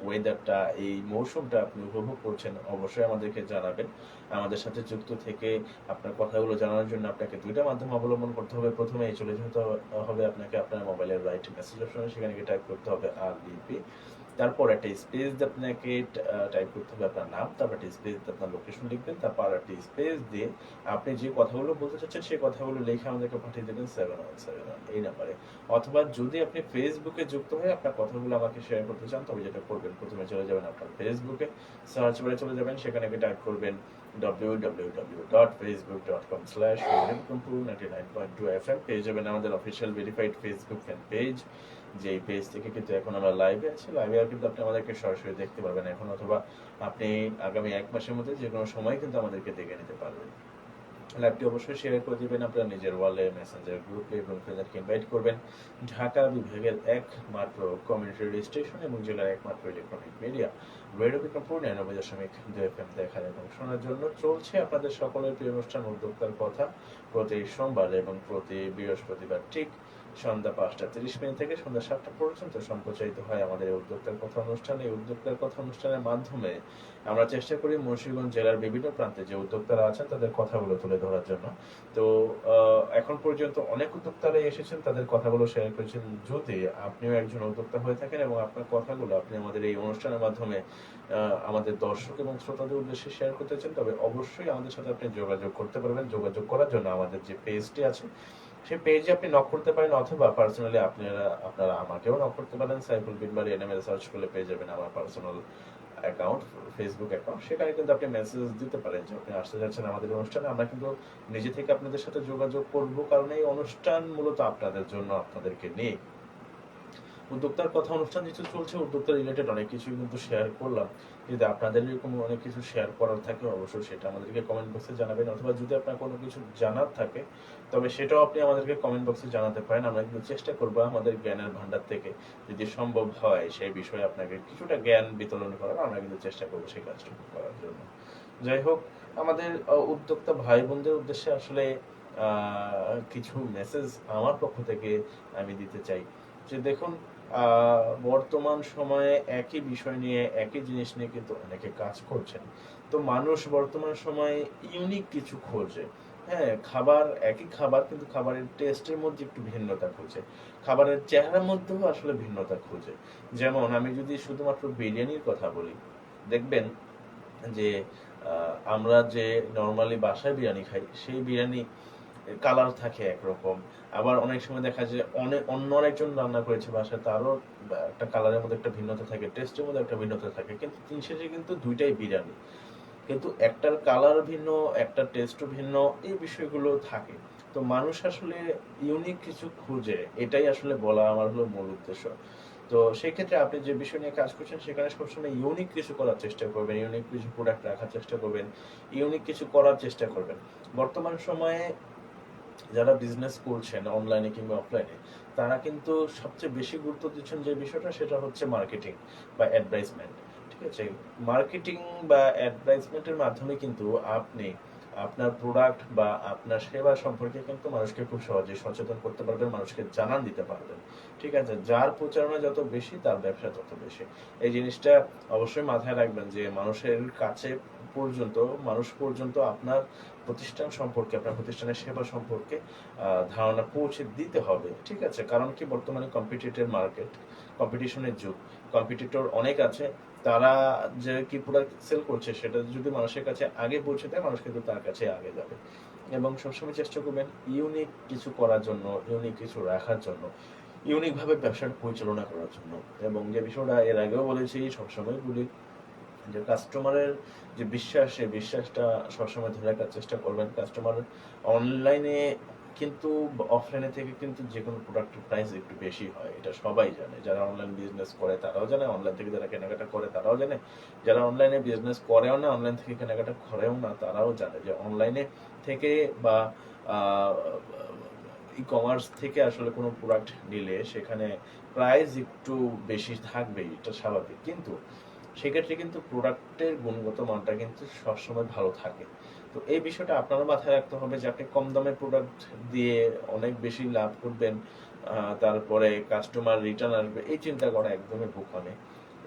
ওয়েদারটা, এই মৌসুমটা আপনি উপভোগ করছেন? অবশ্যই আমাদেরকে জানাবেন। আমাদের সাথে যুক্ত থেকে আপনার কথাগুলো জানানোর জন্য আপনাকে ২ টা মাধ্যম অবলম্বন করতে হবে। ১ম এই চলে যেতে হবে আপনাকে আপনার মোবাইলের রাইট মেসেজ অপশনে, সেখানে গিয়ে টাইপ করতে হবে RDP। তারপর একটা স্পেস দিয়ে আপনাকে টাইপ করতে হবে আপনার নাম, তারপর একটা স্পেস দিয়ে আপনার লোকেশন লিখবেন, তারপর একটা স্পেস দিয়ে আপনি যে কথাগুলো বলতে চাচ্ছেন সেই কথাগুলো লিখে আমাদেরকে পাঠিয়ে দেবেন 71771 এই নাম্বারে। অথবা যদি আপনি ফেসবুকে যুক্ত হয়ে আপনার কথাগুলো আমাকে শেয়ার করতে চান, তবে যেটা করবেন, প্রথমে চলে যাবেন আপনার ফেসবুকে, সার্চ বারে চলে যাবেন, সেখানে গিয়ে টাইপ করবেন www.facebook.com/radio99.2fm, পেয়ে যাবেন আমাদের official verified Facebook fan page. যে পেজ থেকে কিন্তু এখন আমরা লাইভে আছি, লাইভে আর কিন্তু আপনি আমাদেরকে সরাসরি দেখতে পারবেন এখন, অথবা আপনি আগামী ১ মাসের মধ্যে যে কোনো সময় কিন্তু আমাদেরকে দেখে নিতে পারবেন। লাইভটি অবশ্যই শেয়ার করে দিবেন আপনার নিজের ওয়ালে, মেসেঞ্জার গ্রুপে, এবং ফ্রেন্ডদেরকে ইনভাইট করবেন। ঢাকা বিভাগের একমাত্র কমিউনিটি রেডিও স্টেশন এবং জেলার একমাত্র electronic media radio Bikrampur ৯৯.২ FM দেখার এবং শোনার জন্য চলছে আপনাদের সকলের প্রিয় অনুষ্ঠান উদ্যোক্তার কথা, প্রতি সোমবার এবং প্রতি বৃহস্পতিবার ঠিক সন্ধ্যা ৫টা ৩০ থেকে সন্ধ্যা ৭টা পর্যন্ত সম্প্রচারিত হয় আমাদের এই উদ্যোক্তার কথা অনুষ্ঠান। এই উদ্যোক্তার কথা অনুষ্ঠানের মাধ্যমে আমরা চেষ্টা করি মুন্সিগঞ্জ জেলার বিভিন্ন প্রান্তে যে উদ্যোক্তারা আছেন তাদের কথাগুলো তুলে ধরার জন্য। তো এখন পর্যন্ত অনেক উদ্যোক্তারা এসেছেন, তাদের কথাগুলো শেয়ার করেছেন। যদি আপনিও একজন উদ্যোক্তা হয়ে থাকেন এবং আপনার কথাগুলো আপনি আমাদের এই অনুষ্ঠানের মাধ্যমে আমাদের দর্শক এবং শ্রোতাদের উদ্দেশ্যে শেয়ার করতে চান, তবে অবশ্যই আমাদের সাথে আপনি যোগাযোগ করতে পারবেন। যোগাযোগ করার জন্য আমাদের যে পেজটি আছে সেই পেজে আপনি নক করতে পারেন, অথবা পার্সোনালি আপনারা আমাকেও নক করতে পারেন। সাইফুল বিন বারী এনএমএল সার্চ করলে পেয়ে যাবেন আমার পার্সোনাল অ্যাকাউন্ট, ফেসবুক অ্যাকাউন্ট। সেখানে কিন্তু আপনি মেসেজ দিতে পারেন যে আপনি আসতে যাচ্ছেন আমাদের অনুষ্ঠানে। আমরা কিন্তু নিজে থেকে আপনাদের সাথে যোগাযোগ করব, কারণ এই অনুষ্ঠান মূলত আপনাদের জন্য, আপনাদেরকে নিয়ে। উদ্যোক্তার কথা অনুষ্ঠান যেহেতু চলছে, উদ্যোক্তা রিলেটেড অনেক কিছু কিন্তু শেয়ার করলাম। যদি আপনাদের এরকম অনেক কিছু শেয়ার করার থাকে অবশ্যই সেটা আমাদেরকে কমেন্ট বক্সে জানাবেন, অথবা যদি আপনার কোনো কিছু জানার থাকে তবে সেটাও আপনি আমাদেরকে কমেন্ট বক্সে জানাতে পারেন। আমরা কিন্তু চেষ্টা করবো আমাদের জ্ঞানের ভান্ডার থেকে যদি সম্ভব হয় সেই বিষয়ে আপনাকে কিছুটা জ্ঞান বিতরণ করার, আমরা কিন্তু চেষ্টা করবো সেই কাজটুকু করার জন্য। যাই হোক, আমাদের উদ্যোক্তা ভাই বোনদের উদ্দেশ্যে আসলে কিছু মেসেজ আমার পক্ষ থেকে আমি দিতে চাই যে দেখুন, বর্তমান সময়ে একই বিষয় নিয়ে, একই জিনিস নিয়ে কিন্তু অনেকে কাজ করছেন। তো মানুষ বর্তমান সময়ে ইউনিক কিছু খোঁজে। হ্যাঁ, একই খাবার কিন্তু খাবারের টেস্টের মধ্যে একটু ভিন্নতা খোঁজে, খাবারের চেহারার মধ্যেও আসলে ভিন্নতা খোঁজে। যেমন আমি যদি শুধুমাত্র বিরিয়ানির কথা বলি, দেখবেন যে আমরা যে নর্মালি বাসায় বিরিয়ানি খাই সেই বিরিয়ানি কালার থাকে একরকম, আবার অনেক সময় দেখা যায় অন্য আরেকজন রান্না করেছে বাসায়, তারও একটা কালারের মধ্যে একটা ভিন্নতা থাকে, টেস্টের মধ্যে একটা ভিন্নতা থাকে, কিন্তু দিন শেষে কিন্তু দুইটাই বিরিয়ানি, কিন্তু একটার কালার ভিন্ন, একটা টেস্টও ভিন্ন, এই বিষয়গুলো থাকে। তো মানুষ আসলে ইউনিক কিছু খুঁজে, এটাই আসলে বলা আমার হলো মূল উদ্দেশ্য। তো সেই ক্ষেত্রে আপনি যে বিষয় নিয়ে কাজ করছেন সেখানে সবসময় ইউনিক কিছু করার চেষ্টা করবেন, ইউনিক কিছু প্রোডাক্ট রাখার চেষ্টা করবেন, ইউনিক কিছু করার চেষ্টা করবেন। বর্তমান সময়ে যারা বিজনেস করছেন অনলাইনে কিংবা অফলাইনে, তারা কিন্তু সবচেয়ে বেশি গুরুত্ব দিচ্ছেন যে বিষয়টা, সেটা হচ্ছে মার্কেটিং বা অ্যাডভার্টাইজমেন্ট। ঠিক আছে, মার্কেটিং বা অ্যাডভার্টাইজমেন্টের মাধ্যমে কিন্তু আপনি আপনার প্রোডাক্ট বা আপনার সেবা সম্পর্কে কিন্তু মানুষকে খুব সহজে সচেতন করতে পারবেন, মানুষকে জানান দিতে পারবেন। ঠিক আছে, যার প্রচারণা যত বেশি তার ব্যবসা তত বেশি। এই জিনিসটা অবশ্যই মাথায় রাখবেন যে মানুষের কাছে পর্যন্ত, মানুষ পর্যন্ত আপনার প্রতিষ্ঠান সম্পর্কে, আপনার প্রতিষ্ঠানের সেবা সম্পর্কে ধারণা পৌঁছে দিতে হবে। ঠিক আছে, কারণ কি বর্তমানে কম্পিটিটিভ মার্কেট, কম্পিটিশনের যুগ, কম্পিটিটর অনেক আছে, তারা যে কি প্রোডাক্ট সেল করছে সেটা যদি মানুষের কাছে আগে পৌঁছে দেয়, মানুষ কিন্তু তার কাছে আগে যাবে। এবং সবসময় চেষ্টা করবেন ইউনিক কিছু করার জন্য, ইউনিক কিছু রাখার জন্য, ইউনিক ভাবে ব্যবসাটা পরিচালনা করার জন্য। এবং যে বিষয়টা এর আগেও বলেছি, সবসময় বলি, যে কাস্টমারের যে বিশ্বাস, সেই বিশ্বাসটা সবসময় ধরে রাখার চেষ্টা করবেন। কাস্টমার অনলাইনে কিন্তু অফলাইনে থেকে কিন্তু যে কোনো প্রোডাক্টের প্রাইস একটু বেশি হয়, এটা সবাই জানে। যারা অনলাইন বিজনেস করে তারাও জানে, অনলাইন থেকে যারা কেনাকাটা করে তারাও জানে, যারা অনলাইনে বিজনেস করেও না, অনলাইন থেকে কেনাকাটা করেও না, তারাও জানে যে অনলাইনে থেকে বা ই কমার্স থেকে আসলে কোনো প্রোডাক্ট নিলে সেখানে প্রাইস একটু বেশি থাকবেই, এটা স্বাভাবিক। কিন্তু সেক্ষেত্রে কিন্তু প্রোডাক্টের গুণগত মানটা কিন্তু সবসময় ভালো থাকে। তো এই বিষয়টা আপনারও মাথায় রাখতে হবে যে আপনি কম দামে প্রোডাক্ট দিয়ে অনেক বেশি লাভ করবেন, তারপরে কাস্টমার রিটার্ন আসবে, এই চিন্তা করা একদমই বোকামি।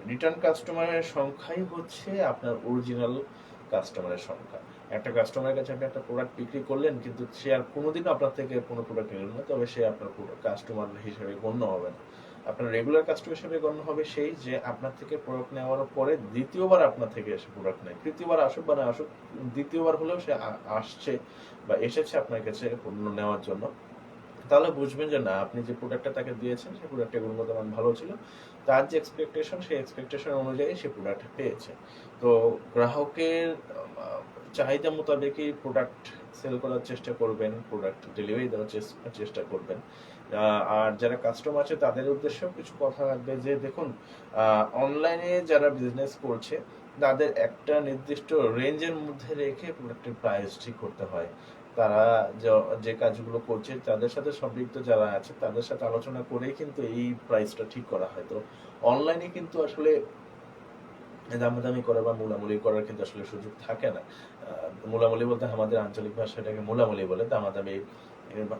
রিটার্ন কাস্টমারের সংখ্যাই হচ্ছে আপনার অরিজিনাল কাস্টমারের সংখ্যা। একটা কাস্টমারের কাছে আপনি একটা প্রোডাক্ট বিক্রি করলেন, কিন্তু সে আর কোনোদিনও আপনার থেকে কোনো প্রোডাক্ট নিল না, তবে সে আপনার কাস্টমার হিসেবে গণ্য হবে না। আপনার রেগুলার কাস্টমার হিসেবে গণ্য হবে সেই যে আপনার থেকে প্রোডাক্ট নেওয়ার পরে দ্বিতীয়বার আপনার থেকে এসে প্রোডাক্ট নেয়। তৃতীয়বার আসুক বা না আসুক, দ্বিতীয়বার হলেও সে আসছে বা এসেছে আপনার কাছে পণ্য নেওয়ার জন্য। তাহলে বুঝবেন যে না, আপনি যে প্রোডাক্টটা তাকে দিয়েছেন সেই প্রোডাক্টের গুণগত মান ভালো ছিল, তার যে এক্সপেকটেশন সেই এক্সপেকটেশন অনুযায়ী সে প্রোডাক্ট পেয়েছে। তো গ্রাহকের চাহিদা মোতাবেকই প্রোডাক্ট সেল করার চেষ্টা করবেন, প্রোডাক্ট ডেলিভারি দেওয়ার চেষ্টা করবেন। আর যারা কাস্টমার আছে তাদের উদ্দেশ্যেও কিছু কথা রাখবে যে দেখুন, অনলাইনে যারা বিজনেস করছে তাদের একটা নির্দিষ্ট রেঞ্জের মধ্যে রেখে প্রোডাক্টের প্রাইস ঠিক করতে হয়। তারা যে কাজগুলো করছে তাদের সাথে সম্পৃক্ত যারা আছে তাদের সাথে আলোচনা করেই কিন্তু এই প্রাইসটা ঠিক করা হয়। তো অনলাইনে কিন্তু আসলে দামাদামি করা বা মুলামুলি করার কিন্তু আসলে সুযোগ থাকে না। মুলামুলি বলতে আমাদের আঞ্চলিক ভাষা এটাকে মুলামুলি বলে, দামাদামি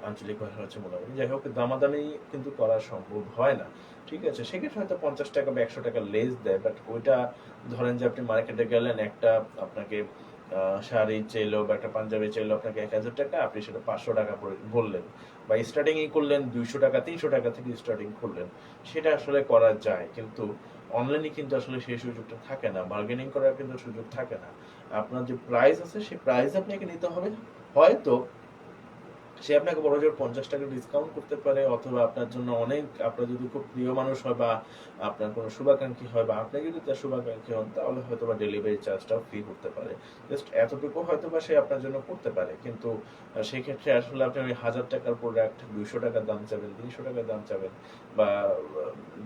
আঞ্চলিক ভাষা হচ্ছে মুলামুলি। যাই হোক, দামাদামি কিন্তু করা সম্ভব হয় না। ঠিক আছে, সেক্ষেত্রে হয়তো 50 টাকা বা 100 টাকা লেস দেয়, বাট ওইটা ধরেন যে আপনি মার্কেটে গেলেন, একটা আপনাকে শাড়ি চাইলো বা একটা পাঞ্জাবি চাইলো আপনাকে 1000 টাকা, আপনি সেটা 500 টাকা বললেন, বা স্টার্টিংই করলেন 200 টাকা 300 টাকা থেকে স্টার্টিং করলেন, সেটা আসলে করা যায়। কিন্তু অনলাইনে কিন্তু আসলে সেই সুযোগটা থাকে না, বার্গেনিং করার কিন্তু সুযোগ থাকে না। আপনার যে প্রাইস আছে সেই প্রাইস আপনাকে নিতে হবে। হয়তো সে আপনাকে বড় জোর 50 টাকা ডিসকাউন্ট করতে পারে, অথবা আপনার জন্য অনেক, আপনার যদি খুব প্রিয় মানুষ হয় বা আপনার কোনো শুভাকাঙ্ক্ষী হয় বা আপনি যদি তার শুভাকাঙ্ক্ষী হন, তাহলে হয়তো বা ডেলিভারি চার্জটাও ফ্রি করতে পারে। জাস্ট এতটুকু হয়তো বা সে আপনার জন্য করতে পারে। কিন্তু সেই ক্ষেত্রে আসলে আপনি ওই 1000 টাকার প্রোডাক্ট 200 টাকা দাম চাবেন, 300 টাকা দাম চাবেন, বা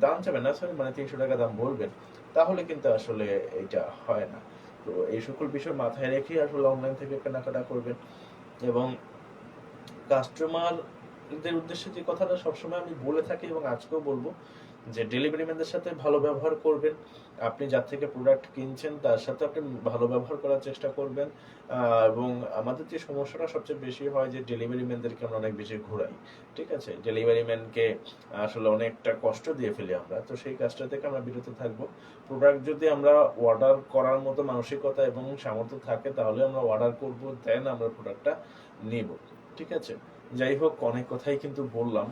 দাম চাবেন না, সরি, মানে 300 টাকা দাম বলবেন, তাহলে কিন্তু আসলে এটা হয় না। তো এই সকল বিষয় মাথায় রেখে আসলে অনলাইন থেকে কেনাকাটা করবেন। এবং কাস্টমারদের উদ্দেশ্যে যে কথাটা সবসময় আমি বলে থাকি এবং আজকেও বলবো, যে ডেলিভারি ম্যানদের সাথে ভালো ব্যবহার করবেন। আপনি যার থেকে প্রোডাক্ট কিনছেন তার সাথে আপনি ভালো ব্যবহার করার চেষ্টা করবেন। এবং আমাদের যে সমস্যাটা সবচেয়ে বেশি হয় যে ডেলিভারি ম্যানদেরকে আমরা অনেক বেশি ঘোরাই। ঠিক আছে, ডেলিভারি ম্যানকে আসলে অনেকটা কষ্ট দিয়ে ফেলি আমরা, তো সেই কাজটা থেকে আমরা বিরত থাকবো। প্রোডাক্ট যদি আমরা অর্ডার করার মতো মানসিকতা এবং সামর্থ্য থাকে তাহলে আমরা অর্ডার করবো, দেন আমরা প্রোডাক্টটা নিব। ঠিক আছে, যাই হোক, অনেক কথাই কিন্তু বললাম।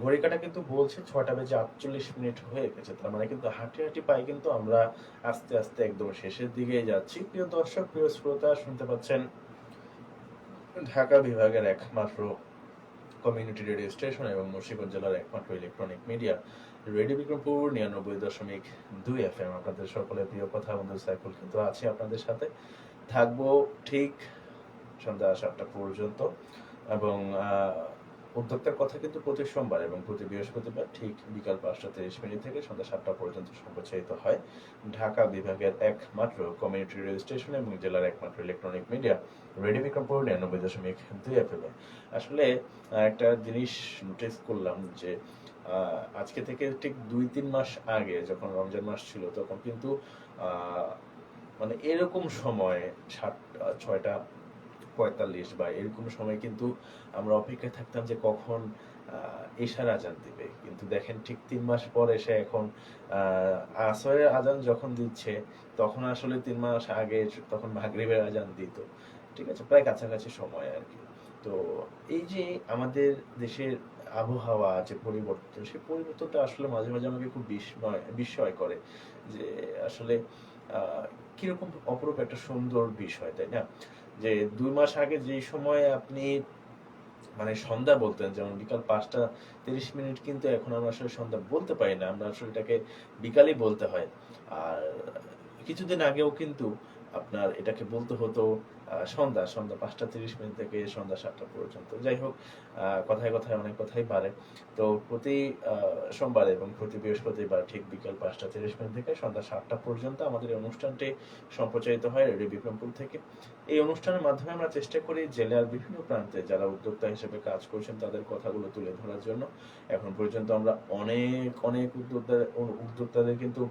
ঘড়ি কাঁটা কিন্তু বলছে 6টা বেজে 48 মিনিট হয়ে গেছে। তার মানে কিন্তু হাঁটি হাঁটি পায়ে কিন্তু আমরা আস্তে আস্তে একদম শেষের দিকে যাচ্ছি। প্রিয় দর্শক, প্রিয় শ্রোতা, শুনতে পাচ্ছেন ঢাকা বিভাগের একমাত্র কমিউনিটি রেডিও স্টেশন এবং মুন্সিগঞ্জ জেলার একমাত্র electronic media radio Bikrampur 99.2 FM। আপনাদের সকলের প্রিয় কথা বন্ধু সাইফুল কিন্তু আছে আপনাদের সাথে, থাকবো ঠিক সন্ধ্যা 7টা পর্যন্ত। এবং উদ্যোক্তার কথা কিন্তু প্রতি সোমবার এবং প্রতি বৃহস্পতিবার ঠিক বিকাল 5টা 30 মিনিট থেকে সন্ধ্যা 7টা পর্যন্ত সম্প্রচারিত হয় ঢাকা বিভাগের একমাত্র কমিউনিটি রেডিও স্টেশন এবং জেলার একমাত্র electronic media radio Bikrampur 99.2 FM। আসলে একটা জিনিস নোটিস করলাম যে আজকে থেকে ঠিক 2-3 মাস আগে যখন রমজান মাস ছিল তখন কিন্তু মানে এরকম সময় 6টা 45 বা এরকম সময় কিন্তু আমরা অপেক্ষায় থাকতাম যে কখন এশার আজান দিবে। কিন্তু দেখেন ঠিক 3 মাস পর এসে এখন আসরের আজান যখন দিচ্ছে তখন আসলে 3 মাস আগে তখন মাগরিবের আজান দিত। ঠিক আছে, প্রায় কাছাকাছি সময় আর কি। তো এই যে আমাদের দেশের আবহাওয়া যে পরিবর্তন, সেই পরিবর্তনটা আসলে মাঝে মাঝে আমাকে খুব বিস্ময় করে যে আসলে কিরকম অপরূপ একটা সুন্দর বিষয়, তাই না? যে 2 মাস আগে যে সময় আপনি মানে সন্ধ্যা বলতেন, যেমন বিকাল 5টা 30 মিনিট, কিন্তু এখন আমরা আসলে সন্ধ্যা বলতে পারি না, আমরা আসলে এটাকে বিকালই বলতে হয়। আর কিছুদিন আগেও কিন্তু আপনার এটাকে বলতে হতো সন্ধ্যা 5টা 30 মিনিট থেকে সন্ধ্যা 7টা পর্যন্ত। যাই হোক, কথায় কথায় অনেক কথাই বাড়ে। তো প্রতি সোমবার এবং প্রতি বৃহস্পতিবার ঠিক বিকাল 5টা 30 মিনিট থেকে সন্ধ্যা 7টা পর্যন্ত আমাদের এই অনুষ্ঠানটি সম্প্রচারিত হয় রেডিও বিক্রমপুর থেকে। এই অনুষ্ঠানের মাধ্যমে আমরা চেষ্টা করি জেলার বিভিন্ন প্রান্তে যারা উদ্যোক্তা হিসেবে কাজ করছেন তাদের কথাগুলো তুলে ধরার জন্য। এখন পর্যন্ত আমরা অনেক অনেক উদ্যোক্তাদের কিন্তু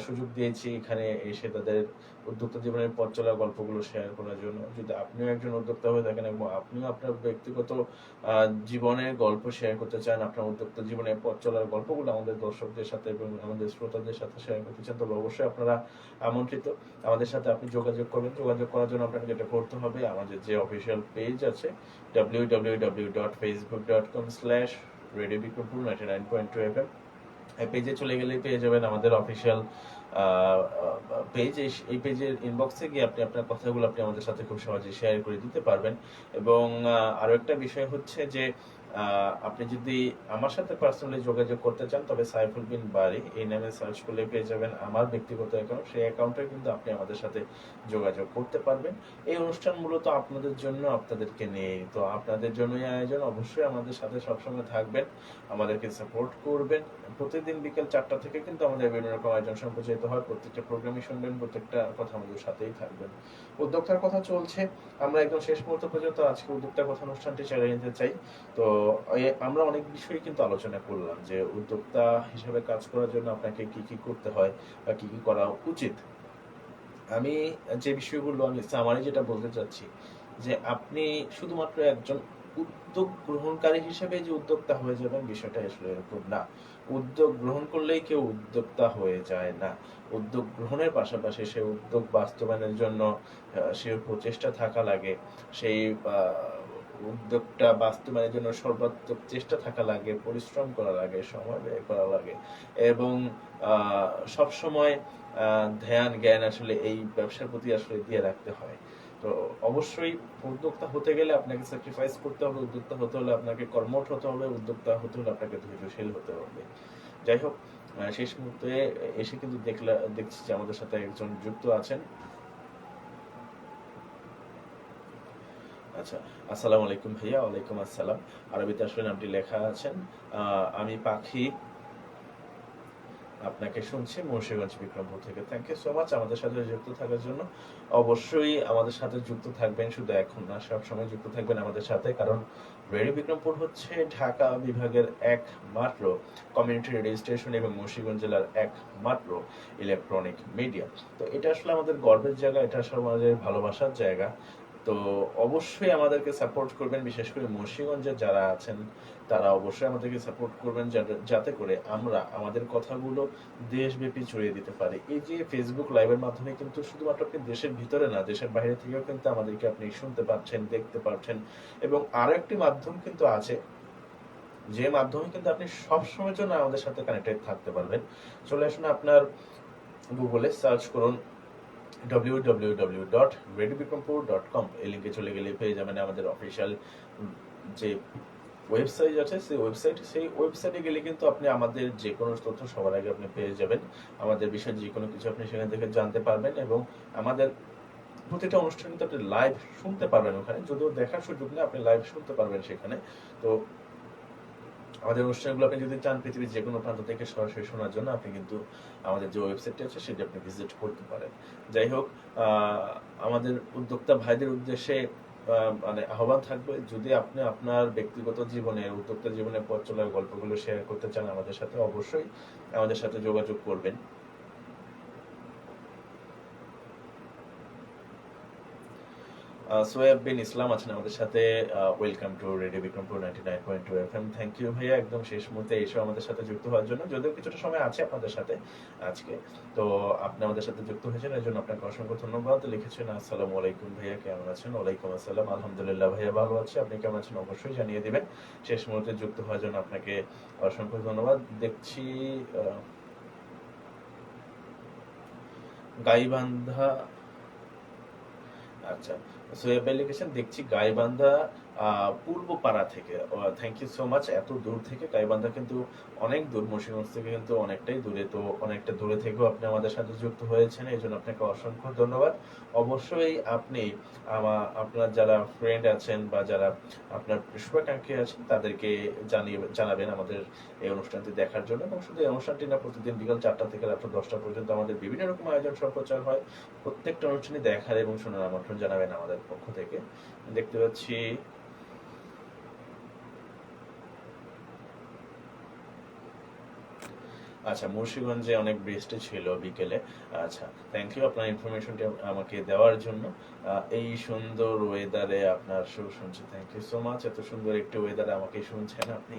সুযোগ দিয়েছি এখানে এসে তাদের উদ্যোক্তা জীবনের পথ চলার গল্পগুলো শেয়ার করার জন্য। যদি আপনিও একজন উদ্যোক্তা হয়ে থাকেন এবং আপনিও আপনার ব্যক্তিগত জীবনের গল্প শেয়ার করতে চান, আপনার উদ্যোক্তা জীবনের পথ চলার গল্পগুলো আমাদের দর্শকদের সাথে এবং আমাদের শ্রোতাদের সাথে শেয়ার করতে চান, তবে অবশ্যই আপনারা আমন্ত্রিত। আমাদের সাথে আপনি যোগাযোগ করবেন। যোগাযোগ করার জন্য আপনাকে যেটা করতে হবে, আমাদের যে অফিসিয়াল পেজ আছে www.facebook.com/radiobikrompur 99.2 FM, এই পেজে চলে গেলে পেয়ে যাবেন আমাদের অফিসিয়াল পেজ। এই পেজের ইনবক্সে গিয়ে আপনি আপনার কথাগুলো আপনি আমাদের সাথে খুব সহজে শেয়ার করে দিতে পারবেন। এবং আরো একটা বিষয় হচ্ছে যে আপনি যদি আমার সাথে পার্সোনালি যোগাযোগ করতে চান তবে সাইফুল বিন বারী এই নামে সার্চ করলে পেয়ে যাবেন আমার ব্যক্তিগত অ্যাকাউন্ট। সেই অ্যাকাউন্টে কিন্তু আপনি আমাদের সাথে যোগাযোগ করতে পারবেন। এই অনুষ্ঠান মূলত আপনাদের জন্য, আপনাদেরকে নিয়ে, তো আপনাদের জন্যই আয়োজন। অবশ্যই আমাদের সাথে সবসময় থাকবেন, আমাদেরকে সাপোর্ট করবেন। প্রতিদিন বিকেল 4টা থেকে কিন্তু আমাদের বিভিন্ন রকম আয়োজন সম্প্রচারিত হয়। প্রত্যেকটা প্রোগ্রামই শুনবেন, প্রত্যেকটা কথা আমাদের সাথেই থাকবেন। উদ্যোক্তার কথা চলছে, আমরা একদম শেষ মুহূর্ত পর্যন্ত আজকে উদ্যোক্তার কথা অনুষ্ঠানটি চালিয়ে নিতে চাই। তো আমরা অনেক বিষয় কিন্তু আলোচনা করলাম যে উদ্যোক্তা হিসেবে কাজ করার জন্য আপনাকে কি কি করতে হয় বা কি কি করা উচিত। আমি যে বিষয়গুলো আমি সামারি যেটা বলতে চাচ্ছি যে আপনি শুধুমাত্র একজন উদ্যোগ গ্রহণকারী হিসেবে যে উদ্যোক্তা হয়ে যাবেন, বিষয়টা আসলে এরকম না। উদ্যোগ গ্রহণ করলেই কেউ উদ্যোক্তা হয়ে যায় না। উদ্যোগ গ্রহণের পাশাপাশি সে উদ্যোগ বাস্তবায়নের জন্য সে প্রচেষ্টা থাকা লাগে, সেই উদ্যোগটা বাস্তবায়নের জন্য সর্বাত্মক চেষ্টা থাকা লাগে, পরিশ্রম করা লাগে, সময় ব্যয় করা লাগে এবং সব সময় ধ্যান জ্ঞান আসলে এই ব্যবসার প্রতি আসলে দিয়ে রাখতে হয়। তো অবশ্যই উদ্যোক্তা হতে গেলে আপনাকে স্যাক্রিফাইস করতে হবে, উদ্যোক্তা হতে হলে আপনাকে কর্মঠ হতে হবে, উদ্যোক্তা হতে হলে আপনাকে ধৈর্যশীল হতে হবে। যাই হোক, শেষ মুহূর্তে এসে কিন্তু দেখছি যে আমাদের সাথে একজন যুক্ত আছেন। আচ্ছা, আসসালামু আলাইকুম ভাইয়া। ওয়ালাইকুম আসসালাম। আরবিতে আসলে নামটি লেখা আছেন। আমি পাখি আপনাকে শুনছি মুন্সিগঞ্জ বিক্রমপুর থেকে। থ্যাংক ইউ সো মাচ আমাদের সাথে যুক্ত থাকার জন্য। অবশ্যই আমাদের সাথে যুক্ত থাকবেন, শুধু এখন না, সবসময় যুক্ত থাকবেন আমাদের সাথে, কারণ রেডিও বিক্রমপুর হচ্ছে ঢাকা বিভাগের একমাত্র কমিউনিটি রেডিও স্টেশন এবং মুন্সিগঞ্জ জেলার একমাত্র ইলেকট্রনিক মিডিয়া। তো এটা আসলে আমাদের গর্বের জায়গা, এটা আসলে আমাদের ভালোবাসার জায়গা। তো অবশ্যই আমাদেরকে সাপোর্ট করবেন, বিশেষ করে মুন্সিগঞ্জে যারা আছেন তারা অবশ্যই আমাদেরকে সাপোর্ট করবেন, যাতে করে আমরা আমাদের কথাগুলো দেশব্যাপী ছড়িয়ে দিতে পারি। এই যে ফেসবুক লাইভের মাধ্যমে কিন্তু শুধুমাত্র আপনি দেশের ভিতরে না, দেশের বাইরে থেকেও কিন্তু আমাদেরকে আপনি শুনতে পাচ্ছেন, দেখতে পাচ্ছেন। এবং আরো একটি মাধ্যম কিন্তু আছে যে মাধ্যমে কিন্তু আপনি সবসময়ের জন্য আমাদের সাথে কানেক্টেড থাকতে পারবেন। চলে আসুন, আপনার গুগলে সার্চ করুন www.radiobikrampur.com, এই লিঙ্কে চলে গেলে পেয়ে যাবেন আমাদের অফিসিয়াল যে ওয়েবসাইট আছে, সেই ওয়েবসাইটে গেলে কিন্তু আপনি আমাদের যে কোনো তথ্য সবার আগে আপনি পেয়ে যাবেন। আমাদের বিষয়ে যে কোনো কিছু আপনি সেখান থেকে জানতে পারবেন এবং আমাদের প্রতিটা অনুষ্ঠান কিন্তু আপনি লাইভ শুনতে পারবেন ওখানে, যদিও দেখার সুযোগ নেই, আপনি লাইভ শুনতে পারবেন সেখানে। তো আমাদের অনুষ্ঠানগুলো আপনি যদি চান পৃথিবীর যে কোনো প্রান্ত থেকে সরাসরি শোনার জন্য, আপনি কিন্তু আমাদের যে ওয়েবসাইটটি আছে সেটি আপনি ভিজিট করতে পারেন। যাই হোক, আমাদের উদ্যোক্তা ভাইদের উদ্দেশ্যে মানে আহ্বান থাকবে, যদি আপনি আপনার ব্যক্তিগত জীবনে, উদ্যোক্তা জীবনে পথ চলার গল্পগুলো শেয়ার করতে চান আমাদের সাথে, অবশ্যই আমাদের সাথে যোগাযোগ করবেন। সোয়েব বিন ইসলাম আছেন আমাদের সাথে। Welcome to radio Bikrampur 99.2 FM। Thank you ভাইয়া, একদম শেষ মুহূর্তে এসে আমাদের সাথে যুক্ত হওয়ার জন্য, যদিও কিছুটা সময় আছে আপনাদের সাথে আজকে। তো আপনি আমাদের সাথে যুক্ত হয়েছেন, এর জন্য আপনাকে অসংখ্য ধন্যবাদ। লিখেছেন আসসালামু আলাইকুম ভাইয়া, কেমন আছেন? ওয়ালাইকুম আসসালাম, আলহামদুলিল্লাহ ভাইয়া ভালো আছি, আপনি কেমন আছেন অবশ্যই জানিয়ে দিবেন। শেষ মুহূর্তে যুক্ত হওয়ার জন্য আপনাকে অসংখ্য ধন্যবাদ। দেখছি গাইবান্ধা, আচ্ছা, সোহেব ভাই লিখেছেন দেখছি গাইবান্ধা পূর্ব পাড়া থেকে। Thank you so much. এত দূর থেকে, গাইবান্ধা কিন্তু অনেক দূর, মুন্সিগঞ্জ থেকে কিন্তু অনেকটাই দূরে। তো অনেকটা দূরে থেকেও আপনি আমাদের সাথে যুক্ত হয়েছেন, এই জন্য আপনাকে অসংখ্য ধন্যবাদ। অবশ্যই আপনি আপনার যারা ফ্রেন্ড আছেন বা যারা আপনার শুভাকাঙ্ক্ষী আছেন তাদেরকে জানাবেন আমাদের এই অনুষ্ঠানটি দেখার জন্য। এবং শুধু এই অনুষ্ঠানটি না, প্রতিদিন বিকাল 4টা থেকে রাত 10টা পর্যন্ত আমাদের বিভিন্ন রকম আয়োজন সম্প্রচার হয়। প্রত্যেকটা অনুষ্ঠানে দেখার এবং শোনার আমন্ত্রণ জানাবেন আমাদের পক্ষ থেকে। দেখতে পাচ্ছি আচ্ছা, মুন্সিগঞ্জে অনেক বৃষ্টি ছিল বিকেলে। আচ্ছা, থ্যাংক ইউ আপনার ইনফরমেশনটি আমাকে দেওয়ার জন্য। এই সুন্দর ওয়েদারে আপনার শো শুনছি, থ্যাংক ইউ সো মাচ। এত সুন্দর একটি ওয়েদারে আমাকে শুনছেন আপনি,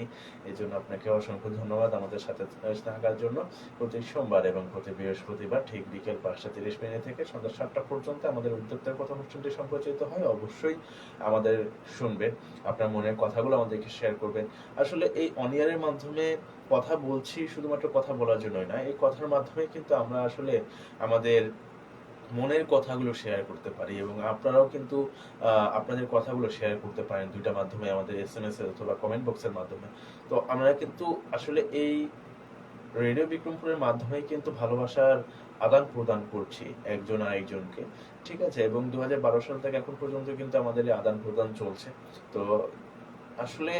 এই জন্য আপনাকে অসংখ্য ধন্যবাদ আমাদের সাথে থাকার জন্য। প্রতি সোমবার এবং প্রতি বৃহস্পতিবার ঠিক বিকেল 5:30 থেকে সন্ধ্যা 7টা পর্যন্ত আমাদের উদ্যোক্তার কথা অনুষ্ঠানটি সম্প্রচারিত হয়। অবশ্যই আমাদের শুনবেন, আপনার মনের কথাগুলো আমাদেরকে শেয়ার করবেন। আসলে এই অনিয়ারের মাধ্যমে কথা বলছি শুধুমাত্র কথা বলার জন্যই না, এই কথার মাধ্যমে কিন্তু আমরা আসলে আমাদের মনের কথাগুলো শেয়ার করতে পারি এবং আপনারাও কিন্তু আপনাদের কথাগুলো শেয়ার করতে পারেন দুইটা মাধ্যমে, আমাদের SMS এর অথবা কমেন্ট বক্সের মাধ্যমে। তো আমরা কিন্তু আসলে এই রেডিও বিক্রমপুরের মাধ্যমে কিন্তু ভালোবাসার আদান প্রদান করছি একজন আরেকজনকে, ঠিক আছে? এবং 2012 সাল থেকে এখন পর্যন্ত কিন্তু আমাদের এই আদান প্রদান চলছে। তো আসলে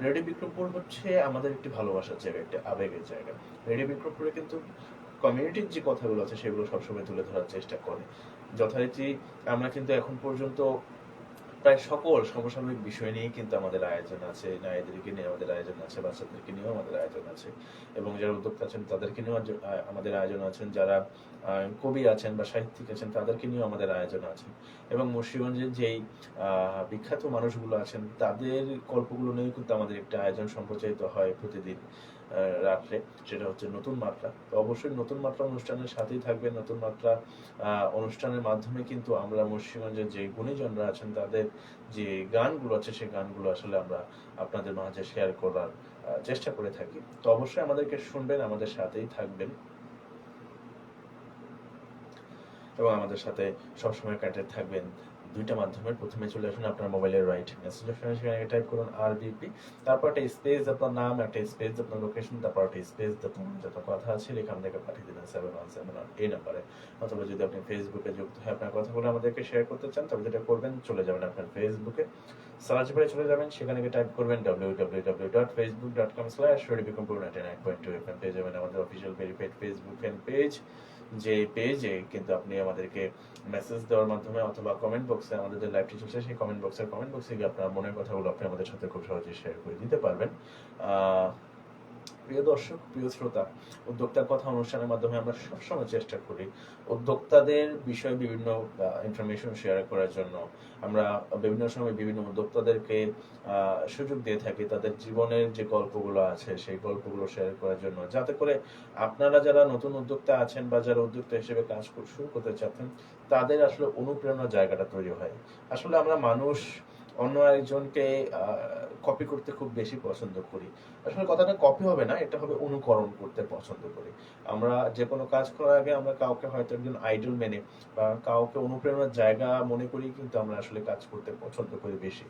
রেডিও বিক্রমপুর হচ্ছে আমাদের একটি ভালোবাসার জায়গা, একটি আবেগের জায়গা। রেডিও বিক্রমপুরে কিন্তু কমিউনিটির যে কথাগুলো আছে সেগুলো সবসময় তুলে ধরার চেষ্টা করে। যথারীতি আমরা কিন্তু এখন পর্যন্ত প্রায় সকল সমসাময়িক বিষয় নিয়ে কিন্তু আমাদের আয়োজন আছে। নারীদেরকে নিয়ে আমাদের আয়োজন আছে, বাচ্চাদেরকে নিয়েও আমাদের আয়োজন আছে, এবং যারা উদ্যোক্তা আছেন তাদেরকে নিয়েও আমাদের আয়োজন আছেন, যারা কবি আছেন বা সাহিত্যিক আছেন তাদেরকে নিয়েও আমাদের আয়োজন আছে, এবং মুন্সিগঞ্জের যেই বিখ্যাত মানুষগুলো আছেন তাদের গল্পগুলো নিয়েও কিন্তু আমাদের একটা আয়োজন সম্প্রচারিত হয় প্রতিদিন রাত্রে, সেটা হচ্ছে নতুন মাত্রা। তো অবশ্যই নতুন মাত্রা অনুষ্ঠানের সাথেই থাকবে। নতুন মাত্রা অনুষ্ঠানের মাধ্যমে কিন্তু আমরা মুন্সিগঞ্জের যে গুণীজনরা আছেন তাদের যে গানগুলো আছে সেই গানগুলো আসলে আমরা আপনাদের মাঝে শেয়ার করার চেষ্টা করে থাকি। তো অবশ্যই আমাদেরকে শুনবেন, আমাদের সাথেই থাকবেন এবং আমাদের সাথে সবসময় কানেক্টেড থাকবেন দুইটা মাধ্যমের। প্রথমে চলে আসুন আপনার মোবাইলের রাইট মেসেজ অপশনে, সেখানে টাইপ করুন RBP, তারপর একটা স্পেস আপনার নাম, একটা স্পেস আপনার লোকেশন, তারপর একটা স্পেস আপনার যত কথা আছে লেখা আমাদেরকে পাঠিয়ে দিবেন 7171 এই নাম্বারে। অথবা যদি আপনি ফেসবুকে যুক্ত হয়ে আপনার কথাগুলো আমাদেরকে শেয়ার করতে চান, তবে যেটা করবেন, চলে যাবেন আপনার ফেসবুকে, সার্চ বারে চলে যাবেন, সেখানে গিয়ে টাইপ করবেন www.facebook.com/radiobikrampur99.2 পেয়ে যাবেন আমাদের official verified Facebook fan page. যে পেজে কিন্তু আপনি আমাদেরকে মেসেজ দেওয়ার মাধ্যমে অথবা কমেন্ট বক্সে, আমাদের যে লাইভটি চলছে সেই কমেন্ট বক্সে গিয়ে আপনার মনের কথাগুলো আপনি আমাদের সাথে খুব সহজেই শেয়ার করে দিতে পারবেন। প্রিয় দর্শক, প্রিয় শ্রোতা, উদ্যোক্তার কথা অনুষ্ঠানের মাধ্যমে আমরা সবসময় চেষ্টা করি উদ্যোক্তাদের বিষয়ে বিভিন্ন ইনফরমেশন শেয়ার করার জন্য। আমরা বিভিন্ন সময় বিভিন্ন উদ্যোক্তাদেরকে সুযোগ দিয়ে থাকি তাদের জীবনের যে গল্পগুলো আছে সেই গল্পগুলো শেয়ার করার জন্য, যাতে করে আপনারা যারা নতুন উদ্যোক্তা আছেন বা যারা উদ্যোক্তা হিসেবে কাজ শুরু করতে চাচ্ছেন তাদের আসলে অনুপ্রেরণার জায়গাটা তৈরি হয়। আসলে আমরা মানুষ অন্য আরেকজনকে কপি করতে খুব বেশি পছন্দ করি। আসলে কথাটা কপি হবে না, এটা হবে অনুকরণ করতে পছন্দ করি। আমরা যে কোনো কাজ করার আগে আমরা কাউকে হয়তো একজন আইডল মেনে বা কাউকে অনুপ্রেরণার জায়গা মনে করি কিন্তু আমরা আসলে কাজ করতে পছন্দ করি বেশি।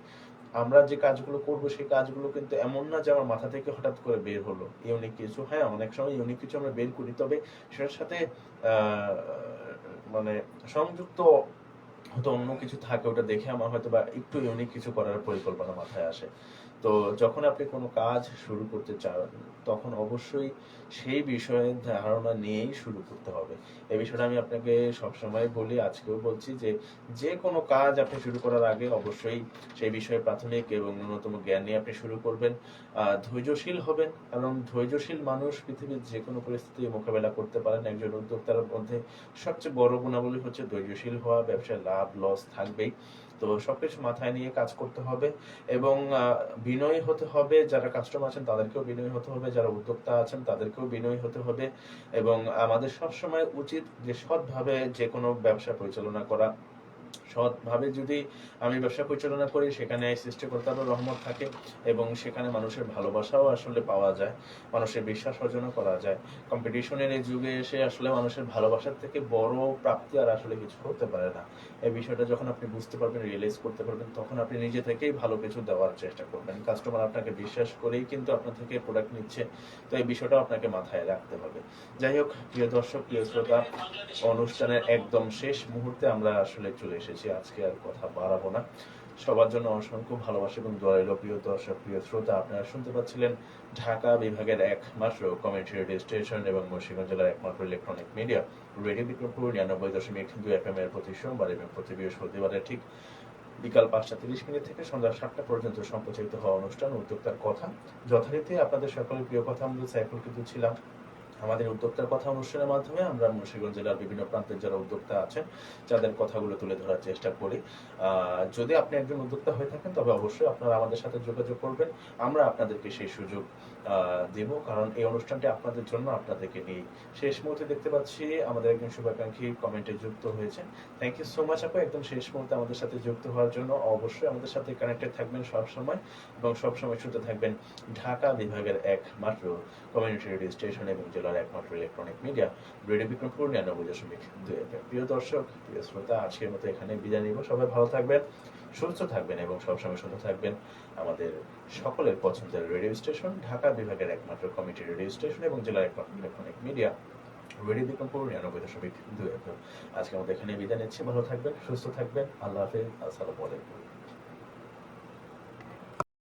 আমরা যে কাজগুলো করব সেই কাজগুলো কিন্তু এমন না যে আমার মাথা থেকে হঠাৎ করে বের হলো ইউনিক কিছু। হ্যাঁ, অনেক সময় ইউনিক কিছু আমরা বের করি, তবে সেটার সাথে আহ, মানে সংযুক্ত হয়তো অন্য কিছু থাকে, ওটা দেখে আমার হয়তো বা একটু ইউনিক কিছু করার পরিকল্পনা মাথায় আসে। তো যখন আপনি কোনো কাজ শুরু করতে চান তখন অবশ্যই সেই বিষয়ে ধারণা নিয়েই শুরু করতে হবে। এই বিষয়টা আমি আপনাকে সবসময় বলি, আজকেও বলছি যে যে কোনো কাজ আপনি শুরু করার আগে অবশ্যই সেই বিষয়ে প্রাথমিক এবং ন্যূনতম জ্ঞান নিয়ে আপনি শুরু করবেন। ধৈর্যশীল হবেন, কারণ ধৈর্যশীল মানুষ পৃথিবীর যে কোনো পরিস্থিতি মোকাবেলা করতে পারেন। একজন উদ্যোক্তার মধ্যে সবচেয়ে বড় গুণাবলী হচ্ছে ধৈর্যশীল হওয়া। ব্যবসায় লাভ লস থাকবেই, তো সবকিছু মাথায় নিয়ে কাজ করতে হবে এবং বিনয়ী হতে হবে। যারা কাস্টমার আছেন তাদেরকেও বিনয়ী হতে হবে, যারা উদ্যোক্তা আছেন তাদেরকেও বিনয়ী হতে হবে। এবং আমাদের সবসময় উচিত যে সৎভাবে যে কোনো ব্যবসা পরিচালনা করা। সৎভাবে যদি আমি ব্যবসা পরিচালনা করি সেখানে সৃষ্টিকর্তারও রহমত থাকে এবং সেখানে মানুষের ভালোবাসাও আসলে পাওয়া যায়, মানুষের বিশ্বাস অর্জনও করা যায়। কম্পিটিশনের এই যুগে এসে আসলে মানুষের ভালোবাসার থেকে বড় প্রাপ্তি আর আসলে কিছু হতে পারে না। এই বিষয়টা যখন আপনি বুঝতে পারবেন, রিয়েলাইজ করতে পারবেন, তখন আপনি নিজে থেকেই ভালো কিছু দেওয়ার চেষ্টা করবেন। কাস্টমার আপনাকে বিশ্বাস করেই কিন্তু আপনার থেকে প্রোডাক্ট নিচ্ছে, তো এই বিষয়টা আপনাকে মাথায় রাখতে হবে। যাই হোক, প্রিয় দর্শক, প্রিয় শ্রোতা, অনুষ্ঠানের একদম শেষ মুহূর্তে আমরা আসলে চলে এসেছি। আজকে আর কথা বাড়াবো না। সবার জন্য অসংখ্য ভালোবাসা এবং দোয়া রইল। প্রিয় দর্শক, প্রিয় শ্রোতা, আপনারা শুনতে পাচ্ছিলেন ঢাকা বিভাগের একমাত্র কমিউনিটি রেডিও স্টেশন এবং মুন্সিগঞ্জ জেলার একমাত্র electronic media radio Bikrampur 99.2 FM এর প্রতি সোমবার এবং প্রতি বৃহস্পতিবারে ঠিক বিকাল 5:30 থেকে সন্ধ্যা 7টা পর্যন্ত সম্প্রচারিত হওয়া অনুষ্ঠান উদ্যোক্তার কথা। যথারীতি আপনাদের সকলের প্রিয় কথা আমরা সাইফুল কিন্তু ছিলাম। আমাদের উদ্যোক্তার কথা অনুষ্ঠানের মাধ্যমে আমরা মুন্সিগঞ্জ জেলার বিভিন্ন প্রান্তের যারা উদ্যোক্তা আছেন তাদের কথাগুলো তুলে ধরার চেষ্টা করি। যদি আপনি একজন উদ্যোক্তা হয়ে থাকেন তবে অবশ্যই আপনারা আমাদের সাথে যোগাযোগ করবেন, আমরা আপনাদেরকে সেই সুযোগ দেব, কারণ এই অনুষ্ঠানটি আপনাদের জন্য, আপনাদেরকে নিয়ে। শেষ মুহূর্তে দেখতে পাচ্ছি আমাদের একজন শুভাকাঙ্ক্ষী কমেন্টে যুক্ত হয়েছেন। থ্যাংক ইউ সো মাচ আপু, একদম শেষ মুহূর্তে আমাদের সাথে যুক্ত হওয়ার জন্য। অবশ্যই আমাদের সাথে কানেক্টেড থাকবেন সবসময় এবং সবসময় শুনতে থাকবেন ঢাকা বিভাগের একমাত্র কমিউনিটি রেডিও স্টেশন এবং জেলার একমাত্র electronic media radio Bikrampur 99.2 FM। প্রিয় দর্শক, প্রিয় শ্রোতা, আজকের মতো এখানে বিদায় নিব। সবাই ভালো থাকবেন, সুস্থ থাকবেন এবং সবসময় শুনতে থাকবেন আমাদের সকলের পছন্দের রেডিও স্টেশন, ঢাকা বিভাগের একমাত্র কমিউনিটি রেডিও স্টেশন এবং জেলার একমাত্র electronic media radio Bikrampur 99.2 FM। আজকের মতো এখানে বিদায় নিচ্ছি। ভালো থাকবেন, সুস্থ থাকবেন। আল্লাহ হাফেজ, আসসালামু আলাইকুম।